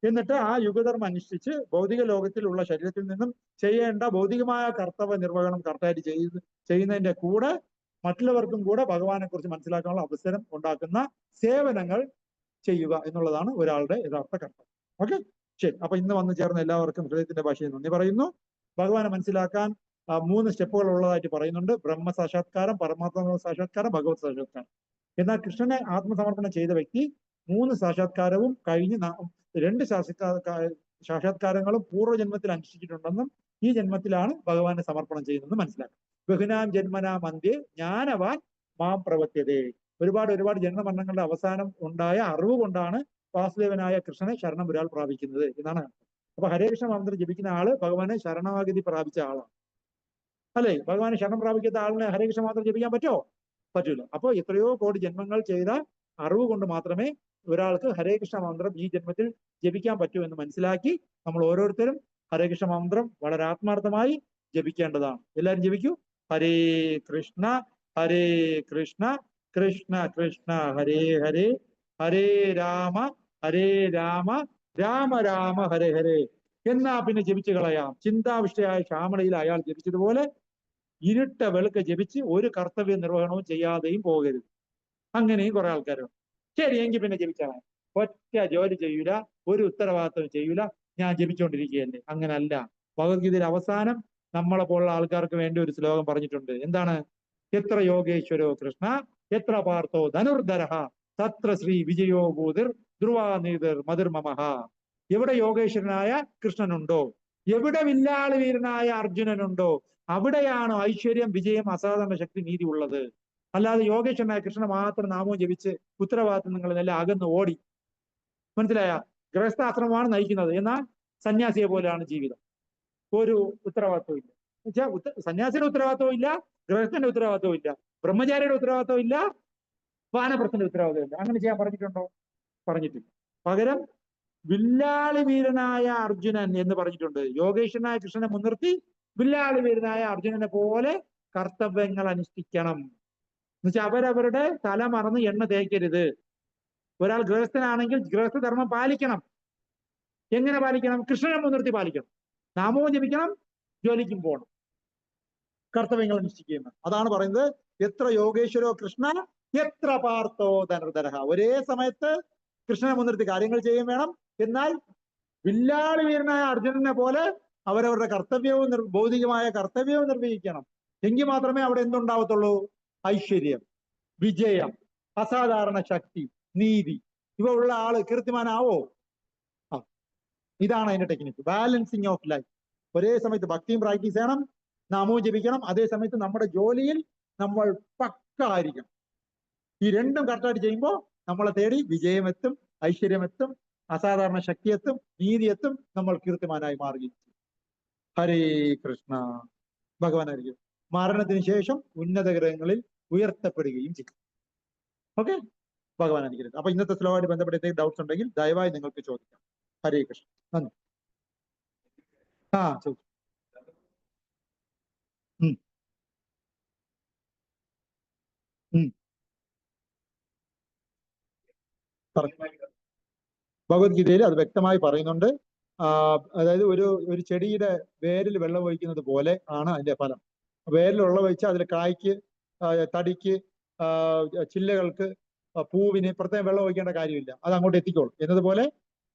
എന്നിട്ട് ആ യുഗധർമ്മം അനുഷ്ഠിച്ച് ഭൗതിക ലോകത്തിലുള്ള ശരീരത്തിൽ നിന്നും ചെയ്യേണ്ട ഭൗതികമായ കർത്തവ്യ നിർവഹണം കറക്റ്റായിട്ട് ചെയ്യുന്നതിന്റെ കൂടെ മറ്റുള്ളവർക്കും കൂടെ ഭഗവാനെ കുറിച്ച് മനസ്സിലാക്കാനുള്ള അവസരം ഉണ്ടാക്കുന്ന സേവനങ്ങൾ ചെയ്യുക എന്നുള്ളതാണ് ഒരാളുടെ യഥാർത്ഥ കർത്തവ്യം. ഓക്കെ, ശരി. അപ്പൊ ഇന്ന് വന്നു ചേർന്ന എല്ലാവർക്കും ഹൃദയത്തിന്റെ ഭാഷയിൽ നന്ദി പറയുന്നു. ഭഗവാനെ മനസ്സിലാക്കാൻ 3 സ്റ്റെപ്പുകൾ ഉള്ളതായിട്ട് പറയുന്നുണ്ട്. ബ്രഹ്മ സാക്ഷാത്കാരം, പരമാത്മ സാക്ഷാത്കാരം, ഭഗവത് സാക്ഷാത്കാരം. എന്നാൽ കൃഷ്ണനെ ആത്മസമർപ്പണം ചെയ്ത വ്യക്തി 3 സാക്ഷാത്കാരവും കഴിഞ്ഞ് 2 സാക്ഷാത്കാരങ്ങളും പൂർവ്വജന്മത്തിൽ അനുഷ്ഠിച്ചിട്ടുണ്ടെന്നും ഈ ജന്മത്തിലാണ് ഭഗവാനെ സമർപ്പണം ചെയ്യുന്നതെന്ന് മനസ്സിലാക്കുക. ബഹുനാം ജന്മനാം അന്ത്യേ ജ്ഞാനവാൻ മാം പ്രവർത്തിയതേ. ഒരുപാട് ജന്മമരണങ്ങളുടെ അവസാനം ഉണ്ടായ അറിവ് കൊണ്ടാണ് വാസുദേവനായ കൃഷ്ണനെ ശരണം ഒരാൾ പ്രാപിക്കുന്നത് എന്നാണ്. അപ്പൊ ഹരേ കൃഷ്ണ മന്ത്രം ജപിക്കുന്ന ആള് ഭഗവാനെ ശരണാഗതി പ്രാപിച്ച ആളാണ്, അല്ലെ? ഭഗവാനെ ശരണം പ്രാപിക്കാത്ത ആളിനെ ഹരേ കൃഷ്ണ മന്ത്രം ജപിക്കാൻ പറ്റുമോ? പറ്റൂല. അപ്പൊ എത്രയോ കോടി ജന്മങ്ങൾ ചെയ്ത അറിവ് കൊണ്ട് മാത്രമേ ഒരാൾക്ക് ഹരേ കൃഷ്ണ മന്ത്രം ഈ ജന്മത്തിൽ ജപിക്കാൻ പറ്റൂ എന്ന് മനസ്സിലാക്കി നമ്മൾ ഓരോരുത്തരും ഹരേ കൃഷ്ണ മന്ത്രം വളരെ ആത്മാർത്ഥമായി ജപിക്കേണ്ടതാണ്. എല്ലാവരും ജപിക്കൂ. ഹരേ കൃഷ്ണ കൃഷ്ണ കൃഷ്ണ ഹരേ ഹരേ, ഹരേ രാമ രാമ രാമ ഹരേ ഹരേ. എന്നാ പിന്നെ ജപിച്ചു കളയാം. ചിന്താവിഷ്ടയായ ശ്യാമളയിൽ അയാൾ ജപിച്ചതുപോലെ ഇരുട്ട വെളുക്ക ജപിച്ച് ഒരു കർത്തവ്യ നിർവഹണവും ചെയ്യാതെയും പോകരുത്. അങ്ങനെയും കുറെ ആൾക്കാരുണ്ട്. ശരി, എങ്കിൽ പിന്നെ ജപിച്ചാൽ ഒറ്റ ജോലി ചെയ്യൂല, ഒരു ഉത്തരവാദിത്വം ചെയ്യൂല, ഞാൻ ജപിച്ചുകൊണ്ടിരിക്കുകയല്ലേ. അങ്ങനല്ല. ഭഗവത്ഗീതയിൽ അവസാനം നമ്മളെ പോലുള്ള ആൾക്കാർക്ക് വേണ്ടി ഒരു ശ്ലോകം പറഞ്ഞിട്ടുണ്ട്. എന്താണ്? എത്ര യോഗേശ്വരോ കൃഷ്ണ എത്ര പാർത്ഥോ ധനുർധരഃ തത്ര ശ്രീ വിജയോ ഭൂതിർ ധ്രുവാനീതിർ മധുർമമഃ. എവിടെ യോഗേശ്വരനായ കൃഷ്ണനുണ്ടോ, എവിടെ വില്ലാളി വീരനായ അർജുനനുണ്ടോ, അവിടെയാണ് ഐശ്വര്യം, വിജയം, അസാധാരണ ശക്തി, നീതി ഉള്ളത്. അല്ലാതെ യോഗേശ്വരനായ കൃഷ്ണനെ മാത്രം നാമവും ജപിച്ച് ഉത്തരവാദിത്വം നിങ്ങളെല്ലാം അകന്ന് ഓടി, മനസ്സിലായ? ഗൃഹസ്ഥാശ്രമമാണ് നയിക്കുന്നത്, എന്നാൽ സന്യാസിയെ പോലെയാണ് ജീവിതം. ഒരു ഉത്തരവാദിത്വം ഇല്ല. എന്നുവെച്ചാൽ സന്യാസിയുടെ ഉത്തരവാദിത്വം ഇല്ല, ഗൃഹസ്ഥന്റെ ഉത്തരവാദിത്വം ഇല്ല, ബ്രഹ്മചാരിയുടെ ഉത്തരവാദിത്വം ഇല്ല, വാനപ്രസ്ഥന്റെ ഉത്തരവാദിത്വം ഇല്ല. അങ്ങനെ ചെയ്യാൻ പറഞ്ഞിട്ടുണ്ടോ? പറഞ്ഞിട്ടില്ല. പകരം വില്ലാളി വീരനായ അർജുനൻ എന്ന് പറഞ്ഞിട്ടുണ്ട്. യോഗേശ്വരനായ കൃഷ്ണനെ മുൻനിർത്തി വില്ലാളി വീരനായ അർജുനനെ പോലെ കർത്തവ്യങ്ങൾ അനുഷ്ഠിക്കണം. എന്നുവെച്ചാൽ അവരവരുടെ തല മറന്ന് എണ്ണ തേക്കരുത്. ഒരാൾ ഗൃഹസ്ഥനാണെങ്കിൽ ഗൃഹസ്ഥധർമ്മം പാലിക്കണം. എങ്ങനെ പാലിക്കണം? കൃഷ്ണനെ മുൻനിർത്തി പാലിക്കണം. നാമവും ജപിക്കണം, ജോലിക്കും പോകണം, കർത്തവ്യങ്ങൾ അനുഷ്ഠിക്കുകയും. അതാണ് പറയുന്നത് എത്ര യോഗേശ്വരോ കൃഷ്ണ എത്ര പാർത്ഥോ ധനുർധരഃ. ഒരേ സമയത്ത് കൃഷ്ണനെ മുൻനിർത്തി കാര്യങ്ങൾ ചെയ്യുകയും വേണം, എന്നാൽ വില്ലാളി വീരനായ അർജുനനെ പോലെ അവരവരുടെ കർത്തവ്യവും ഭൗതികമായ കർത്തവ്യവും നിർവഹിക്കണം. എങ്കിൽ മാത്രമേ അവിടെ എന്തുണ്ടാവത്തുള്ളൂ? ഐശ്വര്യം, വിജയം, അസാധാരണ ശക്തി, നീതി. ഇവ ഉള്ള ആള് കീർത്തിമാനാവോ? ഇതാണ് അതിന്റെ ടെക്നിക്ക്. Balancing of life. ഒരേ സമയത്ത് ഭക്തിയും പ്രാക്ടീസ് ചെയ്യണം, നാമവും ജപിക്കണം, അതേ സമയത്ത് നമ്മുടെ ജോലിയിൽ നമ്മൾ പക്ക ആയിരിക്കണം. ഈ രണ്ടും കറക്റ്റായിട്ട് ചെയ്യുമ്പോൾ നമ്മളെ തേടി വിജയമെത്തും, ഐശ്വര്യമെത്തും, അസാധാരണ ശക്തിയെത്തും, നീതിയെത്തും, നമ്മൾ കീർത്തിമാനായി മാറുകയും ചെയ്യും. ഹരേ കൃഷ്ണ. ഭഗവാനായിരിക്കും മരണത്തിന് ശേഷം ഉന്നത ഗ്രഹങ്ങളിൽ ഉയർത്തപ്പെടുകയും ചെയ്യും. ഓക്കെ, ഭഗവാൻ അനുഗ്രഹിക്കട്ടെ. അപ്പൊ ഇന്നത്തെ ശ്ലോകമായിട്ട് ബന്ധപ്പെട്ട് എന്തെങ്കിലും ഡൗട്ട്സ് ഉണ്ടെങ്കിൽ ദയവായി നിങ്ങൾക്ക് ചോദിക്കാം. ഹരേ കൃഷ്ണ. നന്ദി. ചോദിച്ചു. ഭഗവത്ഗീതയിൽ അത് വ്യക്തമായി പറയുന്നുണ്ട്. അതായത് ഒരു ചെടിയുടെ വേരിൽ വെള്ളം ഒഴിക്കുന്നത് പോലെ ആണ് അതിന്റെ ഫലം. വേരിൽ വെള്ളം ഒഴിച്ചാൽ അതിൽ കായ്ക്ക്, തടിക്ക്, ചില്ലകൾക്ക്, പൂവിന് പ്രത്യേകം വെള്ളം ഒഴിക്കേണ്ട കാര്യമില്ല, അത് അങ്ങോട്ട് എത്തിക്കോളും. എന്നതുപോലെ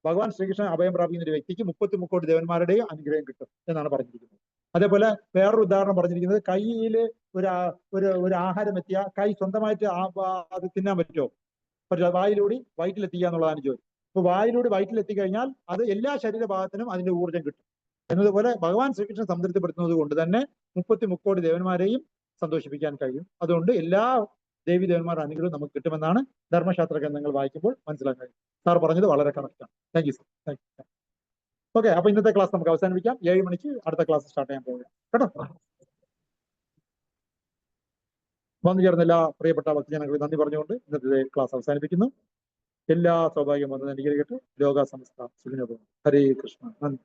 ഭഗവാൻ ശ്രീകൃഷ്ണൻ അഭയം പ്രാപിക്കുന്ന ഒരു വ്യക്തിക്ക് 33 ദേവന്മാരുടെയും അനുഗ്രഹം കിട്ടും എന്നാണ് പറഞ്ഞിരിക്കുന്നത്. അതേപോലെ വേറൊരു ഉദാഹരണം പറഞ്ഞിരിക്കുന്നത്, കയ്യിൽ ഒരു ആഹാരം എത്തിയ കൈ സ്വന്തമായിട്ട് അത് തിന്നാൻ പറ്റുമോ? പറ്റില്ല. വായിലൂടെ വയറ്റിലെത്തിക്കുക എന്നുള്ളതാണ് ജോലി. അപ്പൊ വായിലൂടെ വയറ്റിലെത്തിക്കഴിഞ്ഞാൽ അത് എല്ലാ ശരീരഭാഗത്തിനും അതിന്റെ ഊർജ്ജം കിട്ടും. എന്നതുപോലെ ഭഗവാൻ ശ്രീകൃഷ്ണൻ സംതൃപ്തിപ്പെടുത്തുന്നത് കൊണ്ട് തന്നെ 33 ദേവന്മാരെയും സന്തോഷിപ്പിക്കാൻ കഴിയും. അതുകൊണ്ട് എല്ലാ ദേവി ദേവന്മാരുടെ അനുഗ്രഹം നമുക്ക് കിട്ടുമെന്നാണ് ധർമ്മശാസ്ത്ര ഗ്രന്ഥങ്ങൾ വായിക്കുമ്പോൾ മനസ്സിലാക്കാൻ കഴിയും. സാർ പറഞ്ഞത് വളരെ കറക്റ്റാണ്. Thank you sir. Thank you. Okay, അപ്പൊ ഇന്നത്തെ ക്ലാസ് നമുക്ക് അവസാനിപ്പിക്കാം. 7 മണിക്ക് അടുത്ത ക്ലാസ് സ്റ്റാർട്ട് ചെയ്യാൻ പോവുകയാണ് കേട്ടോ. വന്നു ചേർന്ന എല്ലാ പ്രിയപ്പെട്ട ഭക്തജനങ്ങൾക്ക് നന്ദി പറഞ്ഞുകൊണ്ട് ഇന്നത്തെ ക്ലാസ് അവസാനിപ്പിക്കുന്നു. എല്ലാ സൗഭാഗ്യം വന്നത് അനുഗ്രഹിക്കട്ടെ. ലോക സമസ്ത സുഖിനോ. ഹരേ കൃഷ്ണ. നന്ദി.